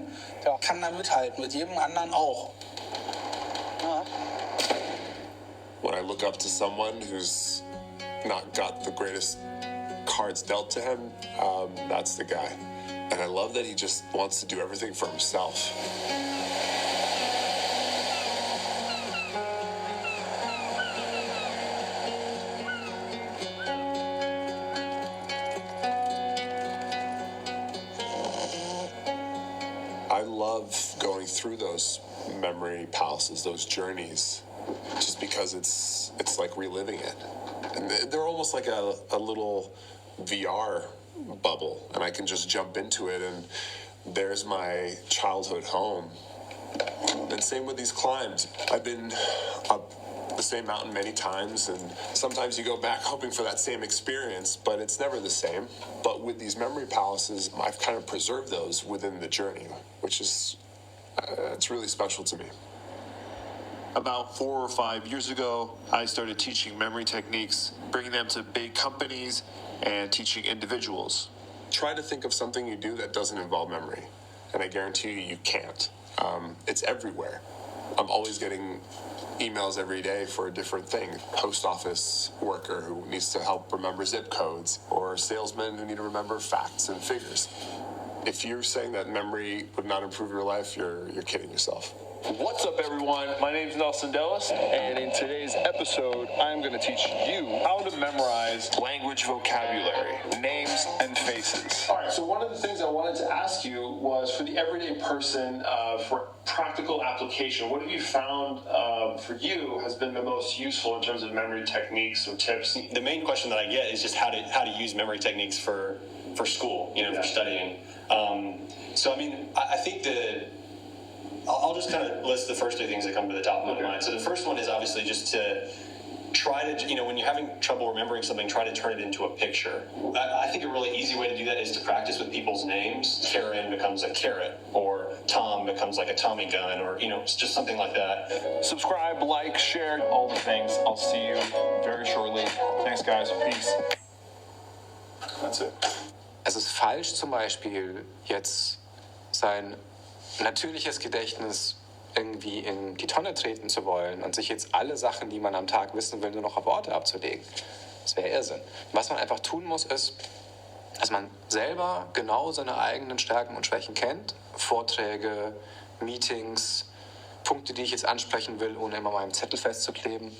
[SPEAKER 10] kann da mithalten, mit jedem anderen auch. Ja.
[SPEAKER 15] When I look up to someone who's not got the greatest cards dealt to him, that's the guy. And I love that he just wants to do everything for himself. I love going through those memory palaces, those journeys, just because it's like reliving it. And they're almost like a little VR bubble, and I can just jump into it, and there's my childhood home. And same with these climbs. I've been up the same mountain many times, and sometimes you go back hoping for that same experience, but it's never the same. But with these memory palaces, I've kind of preserved those within the journey, which is it's really special to me.
[SPEAKER 17] About 4 or 5 years ago, I started teaching memory techniques, bringing them to big companies and teaching individuals.
[SPEAKER 15] Try to think of something you do that doesn't involve memory, and I guarantee you can't. It's everywhere. I'm always getting emails every day for a different thing. Post office worker who needs to help remember zip codes, or salesmen who need to remember facts and figures. If you're saying that memory would not improve your life, you're kidding yourself.
[SPEAKER 17] What's up, everyone? My name's Nelson Dellis, and in today's episode, I'm going to teach you how to memorize language vocabulary, names, and faces. All right, so one of the things I wanted to ask you was for the everyday person, for practical application, what have you found for you has been the most useful in terms of memory techniques or tips?
[SPEAKER 9] The main question that I get is just how to use memory techniques for school, for studying. So, I mean, I think I'll just kind of list the first two things that come to the top of my mind. So the first one is obviously just to try to, when you're having trouble remembering something, try to turn it into a picture. I think a really easy way to do that is to practice with people's names. Karen becomes a carrot, or Tom becomes like a Tommy gun, or, it's just something like that.
[SPEAKER 17] Subscribe, like, share, all the things. I'll see you very shortly. Thanks, guys. Peace. That's it.
[SPEAKER 6] Es ist falsch, zum Beispiel jetzt sein natürliches Gedächtnis irgendwie in die Tonne treten zu wollen und sich jetzt alle Sachen, die man am Tag wissen will, nur noch auf Worte abzulegen. Das wäre Irrsinn. Was man einfach tun muss, ist, dass man selber genau seine eigenen Stärken und Schwächen kennt. Vorträge, Meetings, Punkte, die ich jetzt ansprechen will, ohne immer meinen Zettel festzukleben.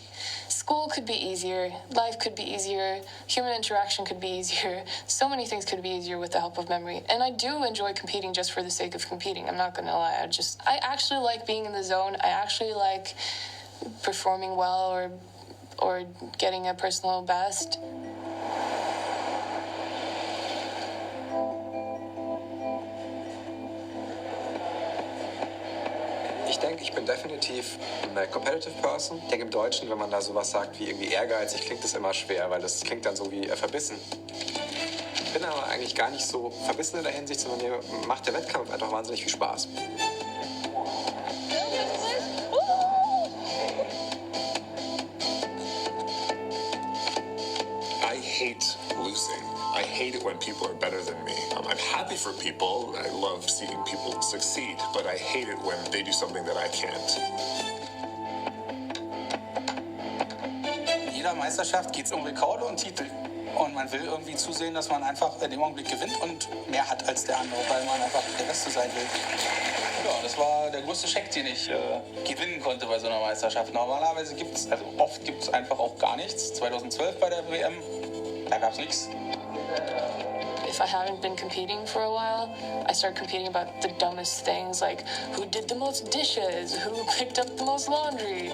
[SPEAKER 1] School could be easier, life could be easier, human interaction could be easier, so many things could be easier with the help of memory. And I do enjoy competing just for the sake of competing, I'm not gonna lie. I actually like being in the zone, I actually like performing well or getting a personal best.
[SPEAKER 6] Ich denke, ich bin definitiv eine competitive person. Ich denke, im Deutschen, wenn man da sowas sagt wie irgendwie ehrgeizig, klingt das immer schwer, weil das klingt dann so wie verbissen. Ich bin aber eigentlich gar nicht so verbissen in der Hinsicht, sondern mir macht der Wettkampf einfach wahnsinnig viel Spaß.
[SPEAKER 15] I hate losing. I hate it when people are better than me. I'm happy for people. I love seeing people succeed, but I hate it when they do something that I can't.
[SPEAKER 10] Jeder Meisterschaft geht es um Rekorde und Titel. Und man will irgendwie zusehen, dass man einfach in dem Augenblick gewinnt und mehr hat als der andere, weil man einfach der Beste sein will. Ja, das war der größte Scheck, den ich gewinnen konnte bei so einer Meisterschaft. Normalerweise gibt es, also oft gibt es einfach auch gar nichts. 2012 bei der WM, da gab es nichts.
[SPEAKER 1] If I haven't been competing for a while, I start competing about the dumbest things, like who did the most dishes, who picked up the most laundry.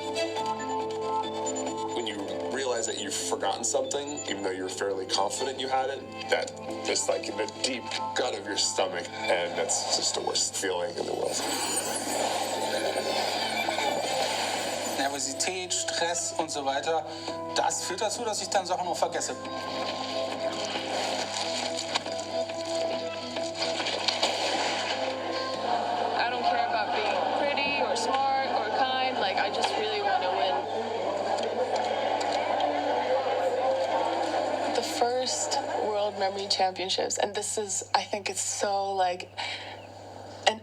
[SPEAKER 15] When you realize that you've forgotten something, even though you're fairly confident you had it, that is like in the deep gut of your stomach, and that's just the worst feeling in the world.
[SPEAKER 10] Nervosität, Stress und so weiter, das führt dazu, dass ich dann Sachen noch vergesse.
[SPEAKER 1] I don't care about being pretty or smart or kind, like I just really want to win. The first World Memory Championships, and this is, I think it's so like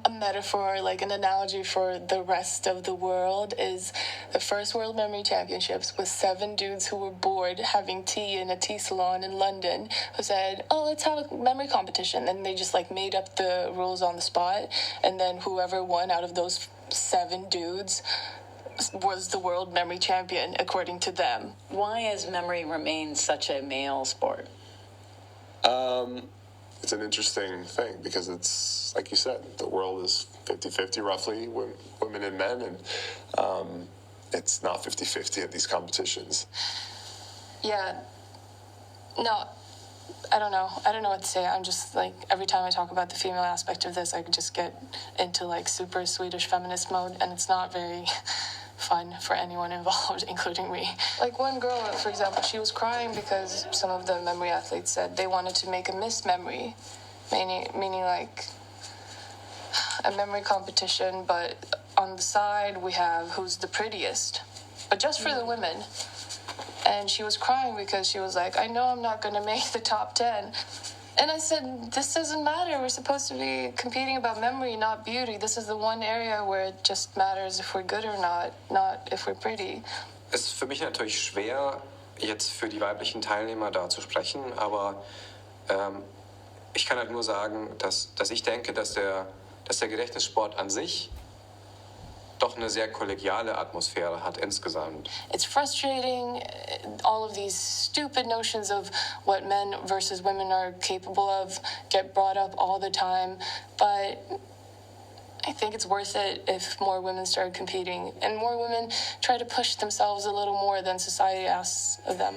[SPEAKER 1] a metaphor, like an analogy for the rest of the world, is the first World Memory Championships with 7 dudes who were bored having tea in a tea salon in London who said, oh, let's have a memory competition. And they just like made up the rules on the spot. And then whoever won out of those 7 dudes was the world memory champion, according to them.
[SPEAKER 18] Why has memory remained such a male sport?
[SPEAKER 15] It's an interesting thing because it's, like you said, the world is 50-50 roughly, women and men, and it's not 50-50 at these competitions.
[SPEAKER 1] Yeah. No, I don't know. I don't know what to say. I'm just like, every time I talk about the female aspect of this, I could just get into like super Swedish feminist mode, and it's not very fun for anyone involved, including me. Like one girl, for example, she was crying because some of the memory athletes said they wanted to make a miss memory, meaning like a memory competition, but on the side we have who's the prettiest, but just for the women. And she was crying because she was like, I know I'm not going to make the top 10. And I said, this doesn't matter. We're supposed to be competing about memory, not beauty. This is the one area where it just matters if we're good or not if we're pretty.
[SPEAKER 6] Es ist für mich natürlich schwer, jetzt für die weiblichen Teilnehmer da zu sprechen, aber ich kann halt nur sagen, dass ich denke, dass der Gedächtnissport an sich doch eine sehr kollegiale Atmosphäre hat insgesamt.
[SPEAKER 1] It's frustrating, all of these stupid notions of what men versus women are capable of get brought up all the time, but I think it's worth it if more women start competing and more women try to push themselves a little more than society asks of them.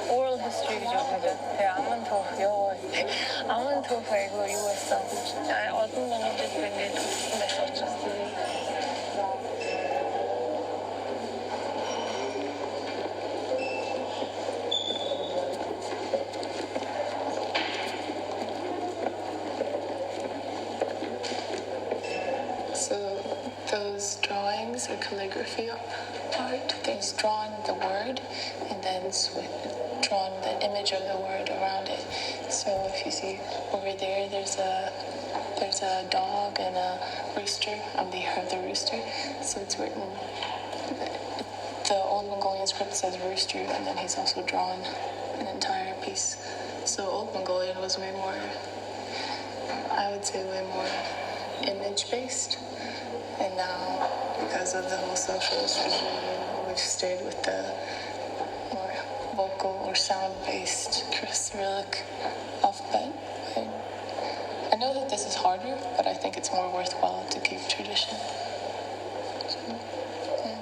[SPEAKER 19] Oral history죠, 그죠? 아무는 더 배고 이거였어. 어떤 놈인지 되게 좋았어.
[SPEAKER 1] So those drawings or calligraphy art, they've drawn the word and then drawn the image of the word around it. So if you see over there, there's a dog and a rooster. I'm the year of the rooster. So it's written, the Old Mongolian script says rooster, and then he's also drawn an entire piece. So Old Mongolian was way more, I would say way more image-based. And now, because of the whole socialist regime, we've stayed with the more vocal or sound-based Cyrillic alphabet. I know that this is harder, but I think it's more worthwhile to keep tradition. So, yeah.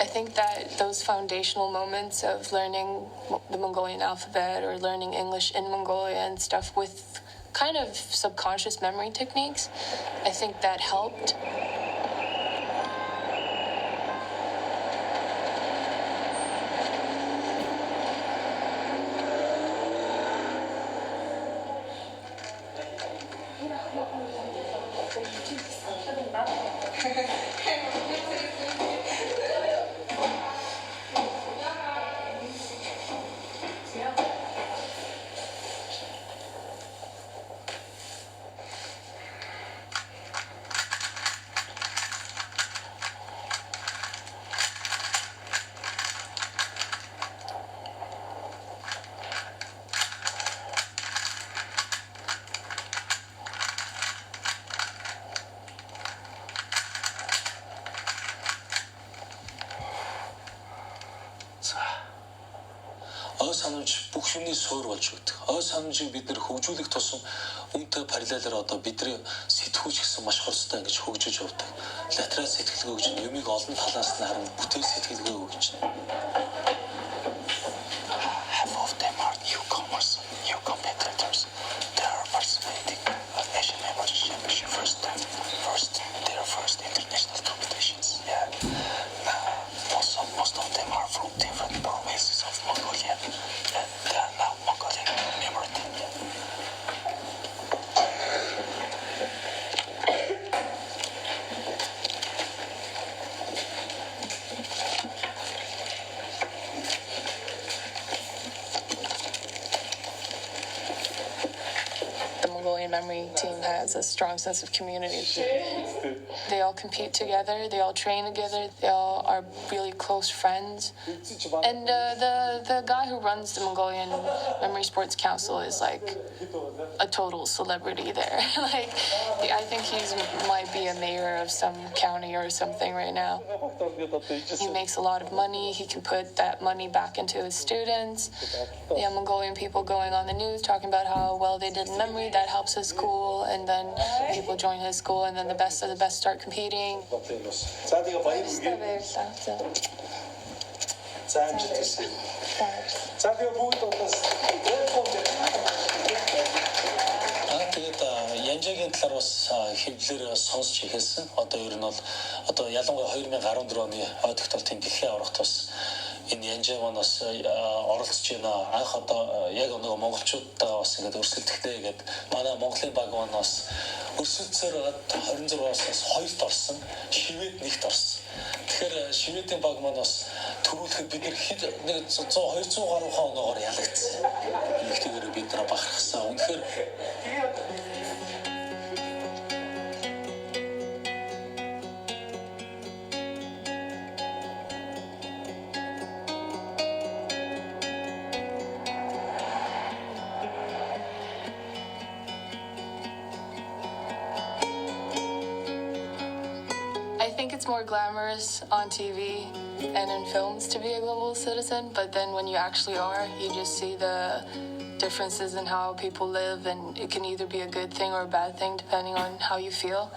[SPEAKER 1] I think that those foundational moments of learning the Mongolian alphabet or learning English in Mongolia and stuff with kind of subconscious memory techniques, I think that helped.
[SPEAKER 11] Ой санамж бүх юмний суур болж өгдөг. Ой санамжийг бид нэр хөгжүүлэх тусам үүнтэй параллелаар одоо бидний сэтгүүч гэсэн маш хурцтай ингэж хөгжиж явдаг. Латерал сэтгэлгээ өгч юмыг олон талаас нь харна, бүтээл сэтгэлгээ өгч. Half of them are newcomers, new competitors. They are participating at Asian Language Championship their first international competitions. Yeah. Also, most of them are from different provinces of Mongolia. They are now Mongolian memory team.
[SPEAKER 1] The Mongolian memory team has a strong sense of community. They all compete together, they all train together, they all are really close friends. And the guy who runs the Mongolian Memory Sports Council is like a total celebrity there. Like, I think he might be a mayor of some county or something right now. He makes a lot of money, he can put that money back into his students. Yeah, Mongolian people going on the news talking about how well they did in memory, that helps his school, and then people join his school, and then the best of the best start competing.
[SPEAKER 11] Тэгээд Янжагийн талаар бас хэвлэлээр сонсч ихэлсэн. Одоо ер нь бол одоо ялангуяа 2014 оны ой тогтоолтын дэлхийн аврагт бас энэ Янжаа маань бас оролцож байна. Анх одоо яг нөгөө монголчуудаа бас ингээд өрсөлдөхдөө гээд манай Монголын баг маань бас өрсөлдсөөр 26-аас 2-т орсон, Швед 1-т орсон. Тэгэхээр Шведийн баг маань бас төрүүлэхэд бид нэг 100-200 гаруй оноогоор ялагдсан. Нэгтэйгээр бид нар бахархсан. Үнэхээр
[SPEAKER 1] I think it's more glamorous on TV and in films to be a global citizen, but then when you actually are, you just see the differences in how people live, and it can either be a good thing or a bad thing depending on how you feel.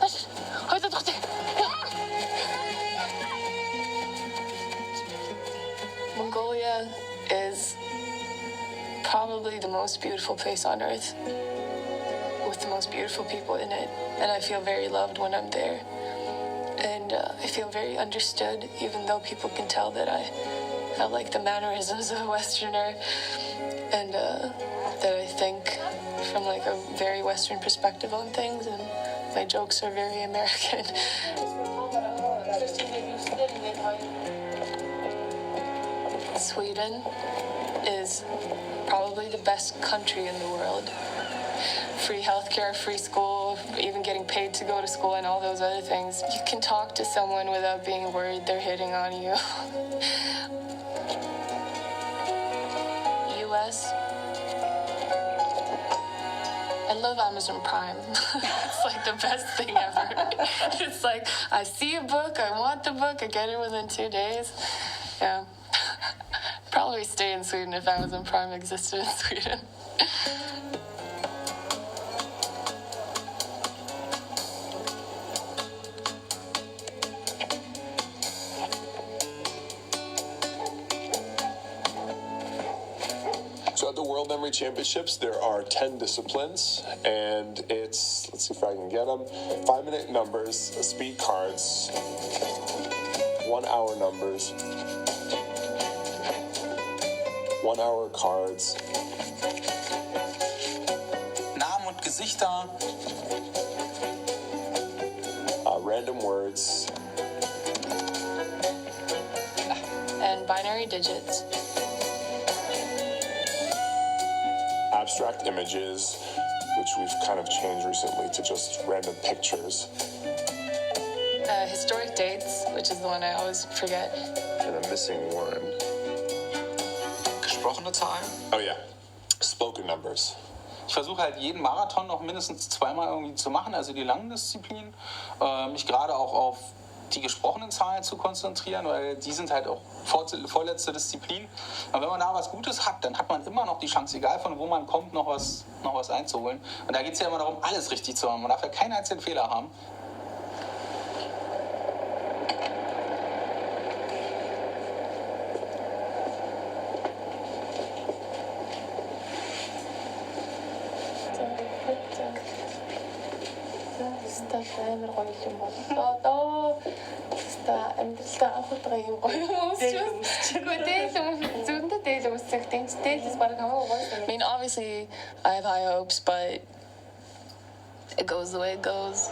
[SPEAKER 1] Mongolia is probably the most beautiful place on earth, with the most beautiful people in it, and I feel very loved when I'm there. And I feel very understood, even though people can tell that I have like the mannerisms of a Westerner, and that I think from like a very Western perspective on things, and my jokes are very American. Sweden is probably the best country in the world. Free healthcare, free school, even getting paid to go to school and all those other things. You can talk to someone without being worried they're hitting on you. US. I love Amazon Prime. It's like the best thing ever. It's like, I see a book, I want the book, I get it within 2 days. Yeah. Probably stay in Sweden if Amazon Prime existed in Sweden.
[SPEAKER 15] Military Championships, there are 10 disciplines, and it's, let's see if I can get them, 5-minute numbers, speed cards, 1 hour numbers, 1 hour cards.
[SPEAKER 10] Namen und Gesichter.
[SPEAKER 15] Random words.
[SPEAKER 1] And binary digits.
[SPEAKER 15] Abstract images, which we've kind of changed recently to just random pictures.
[SPEAKER 1] Historic dates, which is the one I always forget.
[SPEAKER 15] And I'm missing one.
[SPEAKER 10] Gesprochene Zahlen.
[SPEAKER 15] Oh yeah, spoken numbers.
[SPEAKER 10] Ich versuche halt jeden Marathon noch mindestens 2-mal irgendwie zu machen, also die langen Disziplinen. Mich gerade auch auf die gesprochenen Zahlen zu konzentrieren, weil die sind halt auch vorletzte Disziplin. Aber wenn man da was Gutes hat, dann hat man immer noch die Chance, egal von wo man kommt, noch was einzuholen. Und da geht es ja immer darum, alles richtig zu haben. Man darf ja keinen einzigen Fehler haben.
[SPEAKER 1] амар гоё юм бол одоо амьдралдаа анх удаа юм гоё өмсч. Зүүндээ дээл өмсөх дээлс баг хамаагүй гоё. I mean, obviously, I have high hopes, but it goes the way it goes.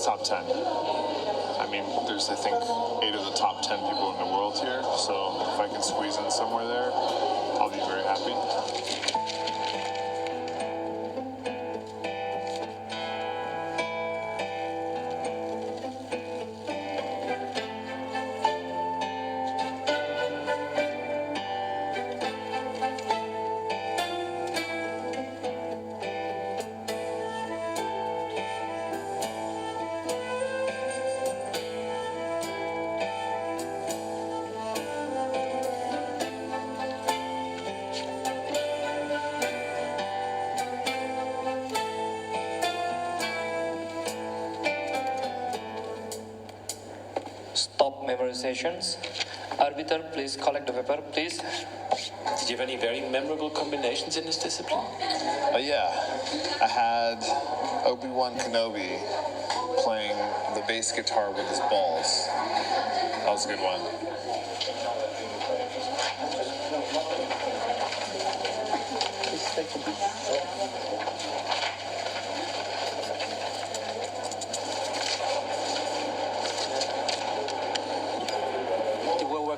[SPEAKER 17] Top 10. I mean, there's, I think, 8 of the top 10 people in the world here, so if I can squeeze in somewhere there, I'll be very happy.
[SPEAKER 8] Memorizations. Arbiter, please collect the paper, please.
[SPEAKER 12] Did you have any very memorable combinations in this discipline?
[SPEAKER 17] Yeah, I had Obi-Wan Kenobi playing the bass guitar with his balls. That was a good one.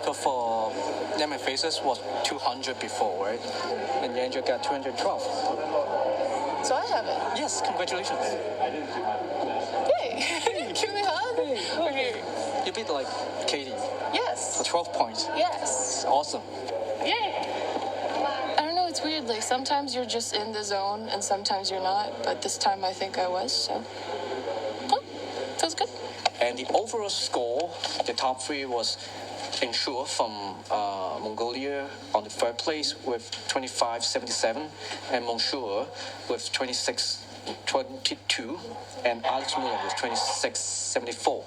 [SPEAKER 22] For my faces was 200 before, right? And Yanja got 212.
[SPEAKER 1] So I have it.
[SPEAKER 22] Yes, congratulations.
[SPEAKER 1] Yay! Give me a hug. Okay.
[SPEAKER 22] You beat like Katie.
[SPEAKER 1] Yes.
[SPEAKER 22] For 12 points.
[SPEAKER 1] Yes.
[SPEAKER 22] Awesome.
[SPEAKER 1] Yay! I don't know, it's weird. Like sometimes you're just in the zone and sometimes you're not. But this time I think I was, so. Huh? Feels good.
[SPEAKER 5] And the overall score, the top three was Ensure from Mongolia on the third place with 25.77, and Monsieur with 26.22, and Alex Muller with 26.74.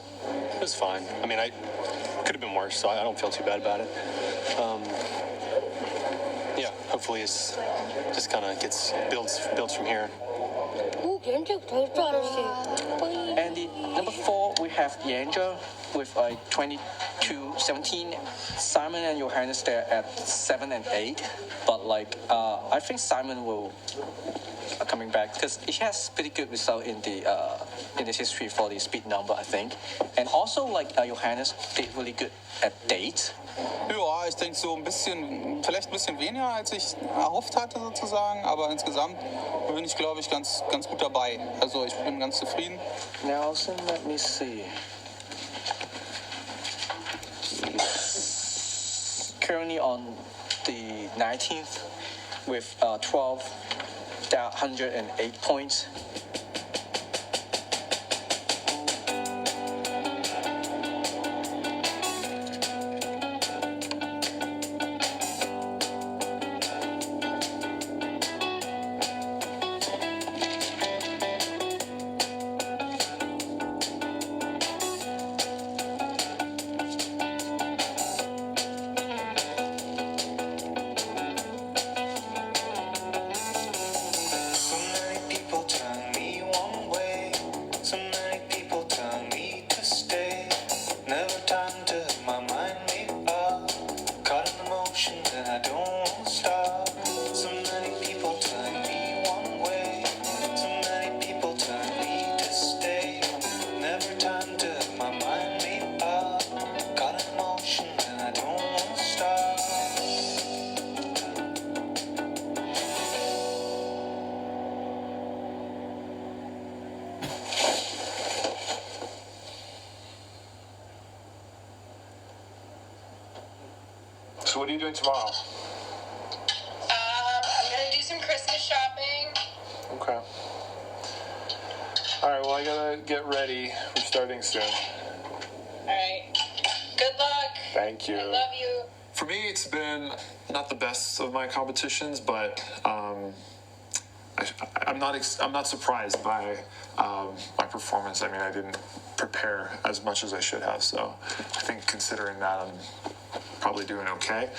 [SPEAKER 9] It was fine. I mean, I could have been worse, so I don't feel too bad about it. Yeah, hopefully it's just kind of builds from here.
[SPEAKER 5] And the number 4, we have Yanja with a 22.17. Simon and Johannes there at 7 and 8. But I think Simon will coming back because he has pretty good result in the history for the speed number, I think. And also Johannes did really good at dates.
[SPEAKER 10] Ja, ich denke so vielleicht ein bisschen weniger, als ich erhofft hatte sozusagen, aber insgesamt bin ich, glaube ich, ganz gut dabei. Also ich bin ganz zufrieden.
[SPEAKER 5] Nelson, let me see. Currently on the 19th with 108 points.
[SPEAKER 17] So what are you doing tomorrow?
[SPEAKER 1] I'm gonna do some Christmas shopping.
[SPEAKER 17] Okay. All right, well, I gotta get ready. We're starting soon.
[SPEAKER 1] All right. Good luck.
[SPEAKER 17] Thank you.
[SPEAKER 1] I love you.
[SPEAKER 15] For me, it's been not the best of my competitions, but I'm not surprised by my performance. I mean, I didn't prepare as much as I should have, so I think considering that, I'm probably doing okay.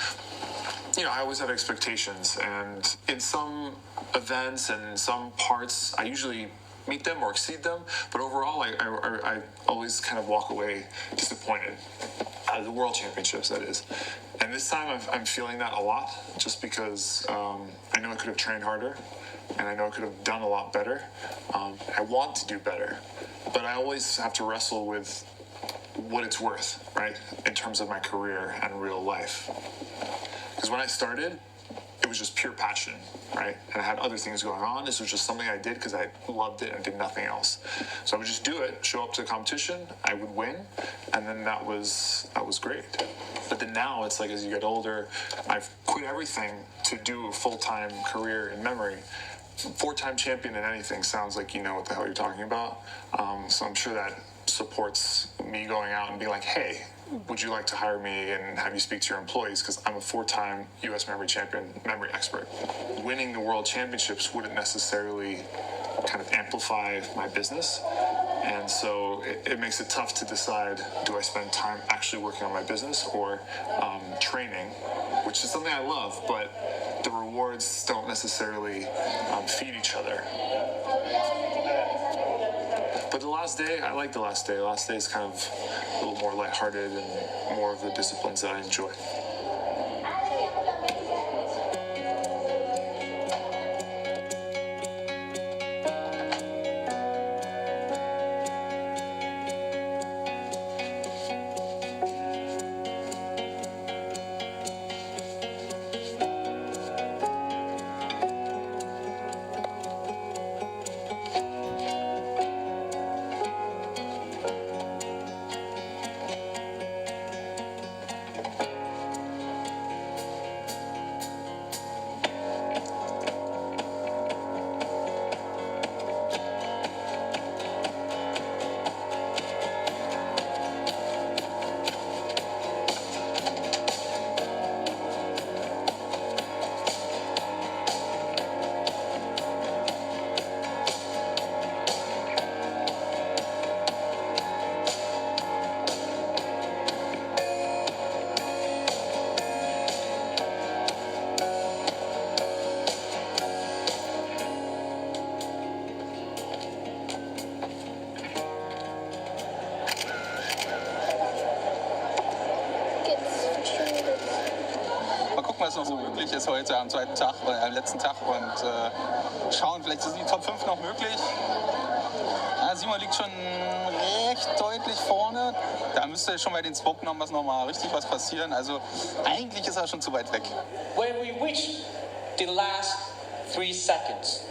[SPEAKER 15] You know, I always have expectations, and in some events and some parts, I usually meet them or exceed them, but overall, I always kind of walk away disappointed. The World Championships, that is. And this time I'm feeling that a lot, just because I know I could have trained harder, and I know I could have done a lot better. I want to do better, but I always have to wrestle with what it's worth, right, in terms of my career and real life. Because when I started, it was just pure passion, right? And I had other things going on. This was just something I did because I loved it and did nothing else. So I would just do it, show up to the competition, I would win, and then that was great. But then now it's like as you get older, I've quit everything to do a full-time career in memory. 4-time champion in anything sounds like you know what the hell you're talking about. So I'm sure that supports me going out and being like, hey, would you like to hire me and have you speak to your employees? Because I'm a 4-time U.S. memory champion, memory expert. Winning the world championships wouldn't necessarily kind of amplify my business. And so it makes it tough to decide, do I spend time actually working on my business or training, which is something I love, but the rewards don't necessarily feed each other. But the last day, I like the last day. The last day is kind of a little more lighthearted and more of the disciplines that I enjoy.
[SPEAKER 10] was noch so möglich ist heute am zweiten Tag oder am letzten Tag und schauen, vielleicht sind die Top 5 noch möglich. Ja, Simon liegt schon recht deutlich vorne. Da müsste schon bei den Spoke-Numbers nochmal richtig was passieren. Also eigentlich ist er schon zu weit weg.
[SPEAKER 8] When we reach the last 3 seconds,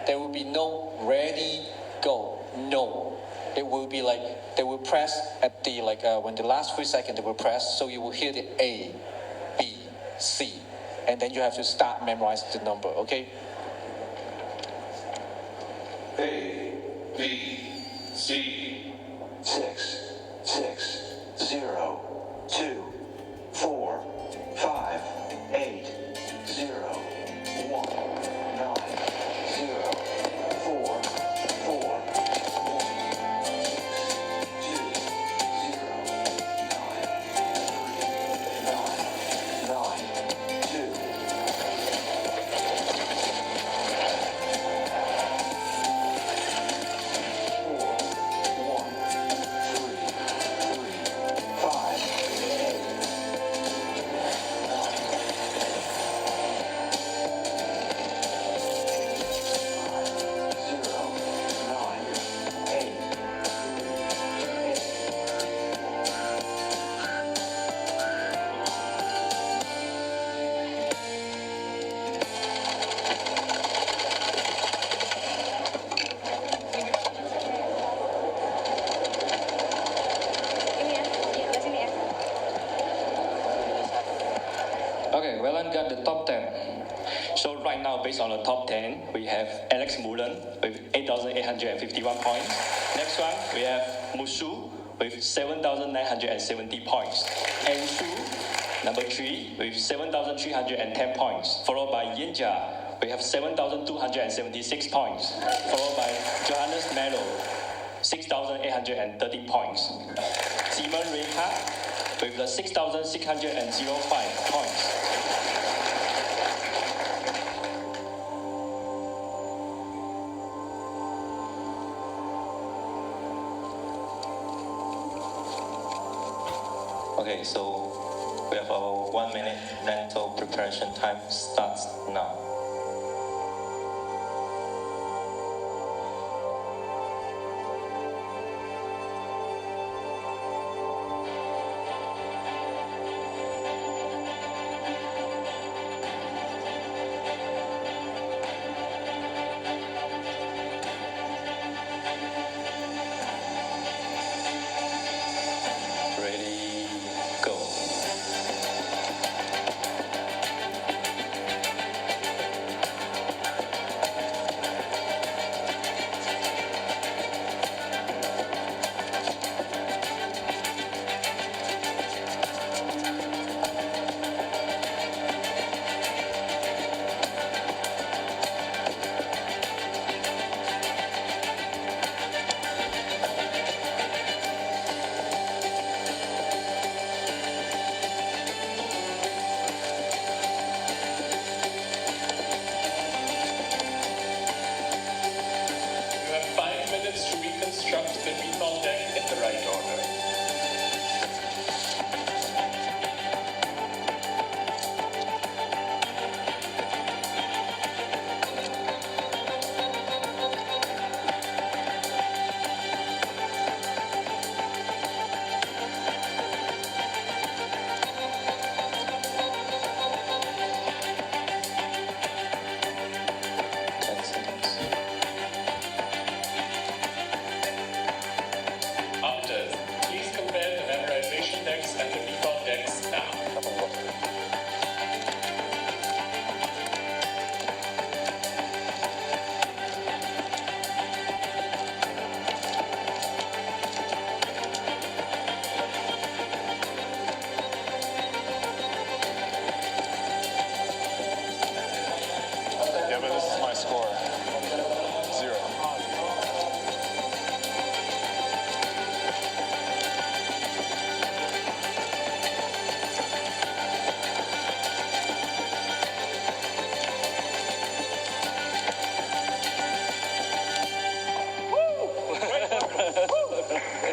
[SPEAKER 8] there will be no ready, go, no. It will be like, they will press at the, when the last 3 seconds they will press, so you will hear the A, B, C, and then you have to start memorizing the number, okay?
[SPEAKER 13] A, B, C, 6, 6, 0, 2, 4, 5, 8, 0, 1, 9, 0, 4, 4,
[SPEAKER 12] Based on the top 10, we have Alex Mullen with 8,851 points. Next one, we have Mushu with 7,970 points. Anshu, number 3, with 7,310 points. Followed by Yinja, we have 7,276 points. Followed by Johannes Mello, 6,830 points. Simon Reinhardt with the 6,605 points. Okay, so we have our 1 minute mental preparation time starts now.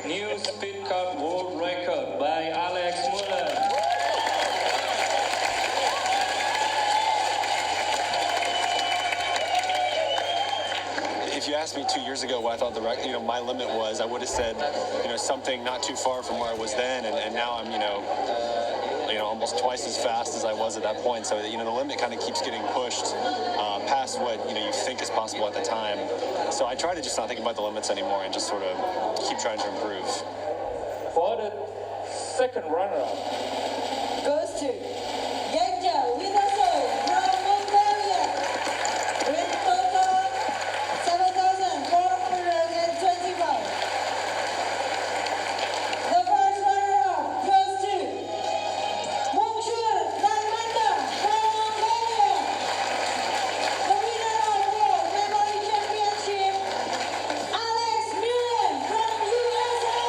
[SPEAKER 12] New speed cut world record by Alex Mullen.
[SPEAKER 14] asked me 2 years ago what I thought my limit was, I would have said, something not too far from where I was then, and now I'm, almost twice as fast as I was at that point. So, the limit kind of keeps getting pushed past what, you think is possible at the time. So I try to just not think about the limits anymore and just sort of keep trying to improve.
[SPEAKER 8] For the second runner-up
[SPEAKER 21] goes to Yenja Witherspoon from Mongolia with total 7,425. The first runner-up goes to Mungshul Narmanda from Mongolia. The winner of the memory championship, Alex Mullen from USA.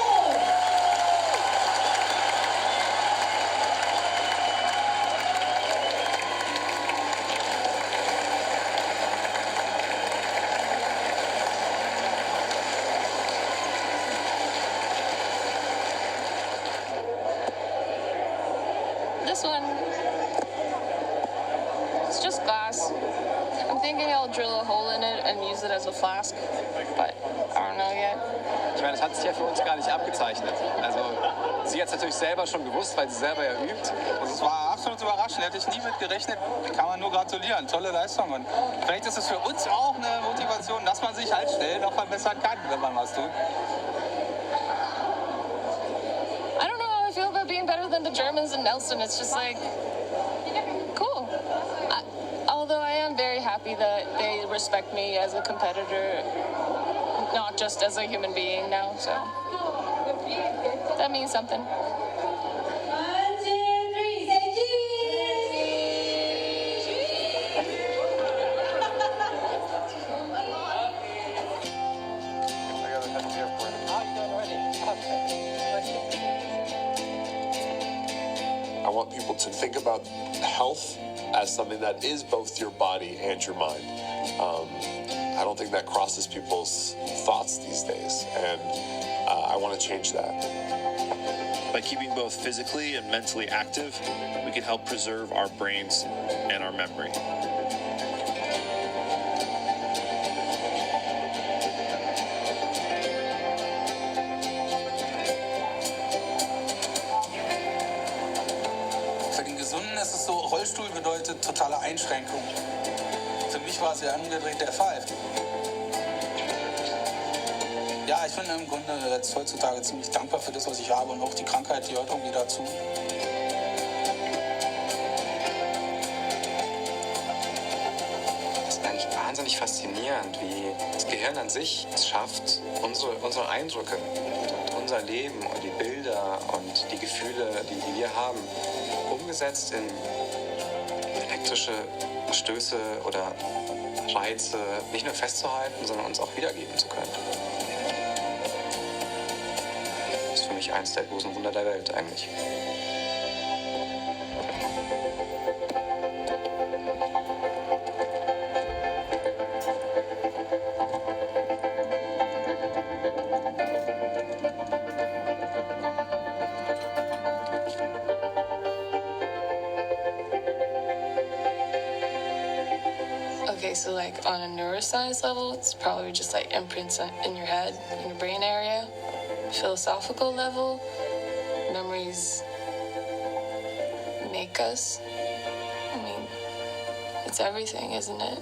[SPEAKER 1] This one, it's just glass. I'm thinking I'll drill a hole in it and use it as a flask, but I don't know yet.
[SPEAKER 6] Ich meine, das hat sich ja für uns gar nicht abgezeichnet. Also, sie hat es natürlich selber schon gewusst, weil sie selber ja übt.
[SPEAKER 10] Also es war absolut überraschend, hätte ich nie mit gerechnet. Kann man nur gratulieren, tolle Leistung. Und vielleicht ist es für uns auch eine Motivation, dass man sich halt schnell noch verbessern kann, wenn man was tut.
[SPEAKER 1] I don't know how I feel about being better than the Germans and Nelson. It's just like, cool. Although I am very happy that they respect me as a competitor, not just as a human being now, so that means something.
[SPEAKER 21] 1, 2, 3, say
[SPEAKER 15] I want people to think about health as something that is both your body and your mind. I don't think that crosses people's thoughts these days, and I want to change that.
[SPEAKER 23] By keeping both physically and mentally active, we can help preserve our brains and our memory.
[SPEAKER 10] Für den Gesunden ist es so, Rollstuhl bedeutet totale Einschränkung. Für mich war es ja umgedreht der Fall. Ja, ich bin im Grunde jetzt heutzutage ziemlich dankbar für das, was ich habe, und auch die Krankheit gehört irgendwie dazu.
[SPEAKER 6] Das ist eigentlich wahnsinnig faszinierend, wie das Gehirn an sich es schafft, unsere Eindrücke und unser Leben und die Bilder und die Gefühle, die wir haben, umgesetzt in elektrische Stöße oder Reize nicht nur festzuhalten, sondern uns auch wiedergeben zu können. Das ist für mich eins der großen Wunder der Welt eigentlich.
[SPEAKER 1] Okay, so like on a neuroscience level, it's probably just like imprints in your head, in your brain area. Philosophical level, memories make us. I mean, it's everything, isn't it?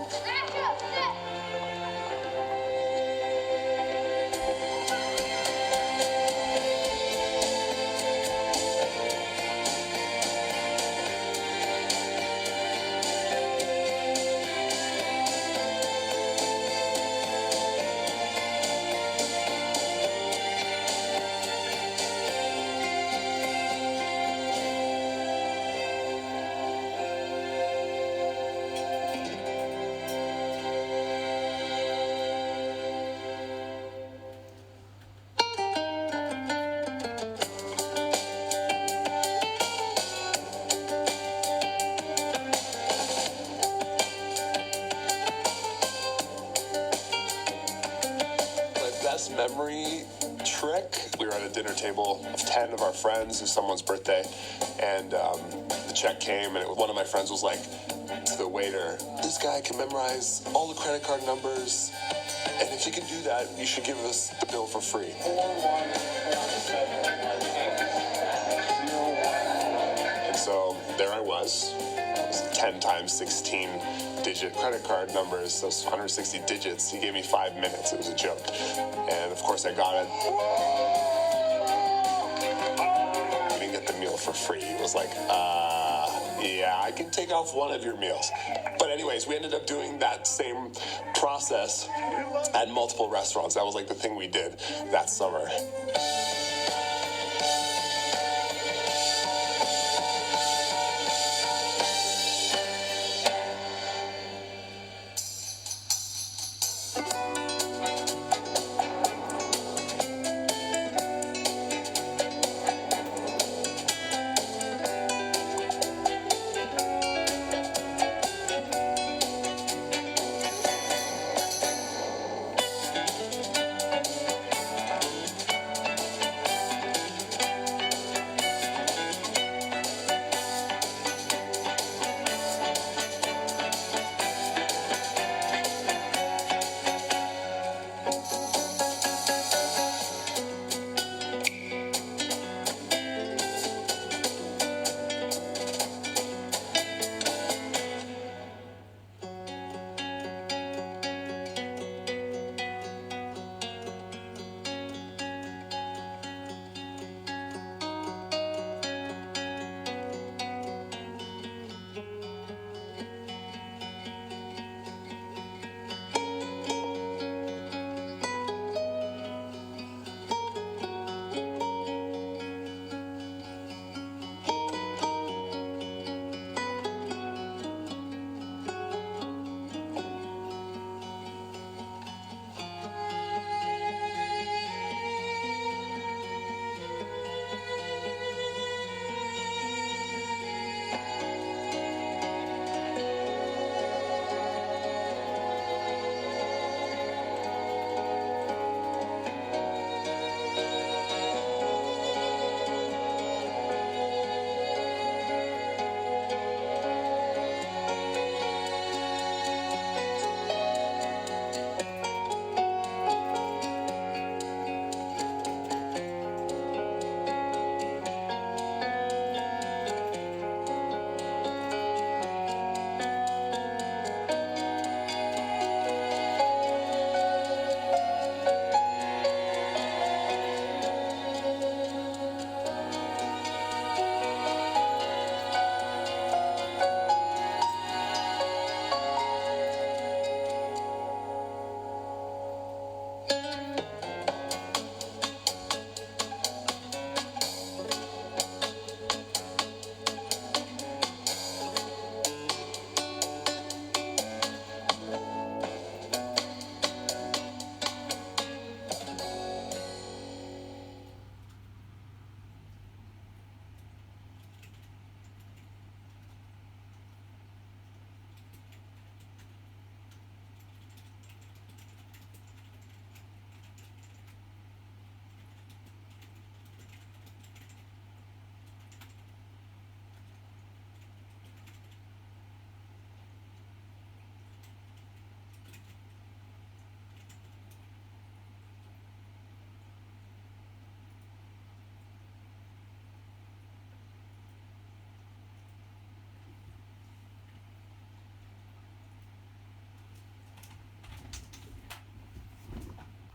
[SPEAKER 15] Memory trick. We were at a dinner table of 10 of our friends. It was someone's birthday, and the check came, and one of my friends was like, to the waiter, this guy can memorize all the credit card numbers, and if you can do that, you should give us the bill for free. And so there I was. 10 times 16 digit credit card numbers, those 160 digits. He gave me 5 minutes. It was a joke. And of course I got it. I didn't get the meal for free. It was like, yeah, I can take off one of your meals. But anyways, we ended up doing that same process at multiple restaurants. That was like the thing we did that summer.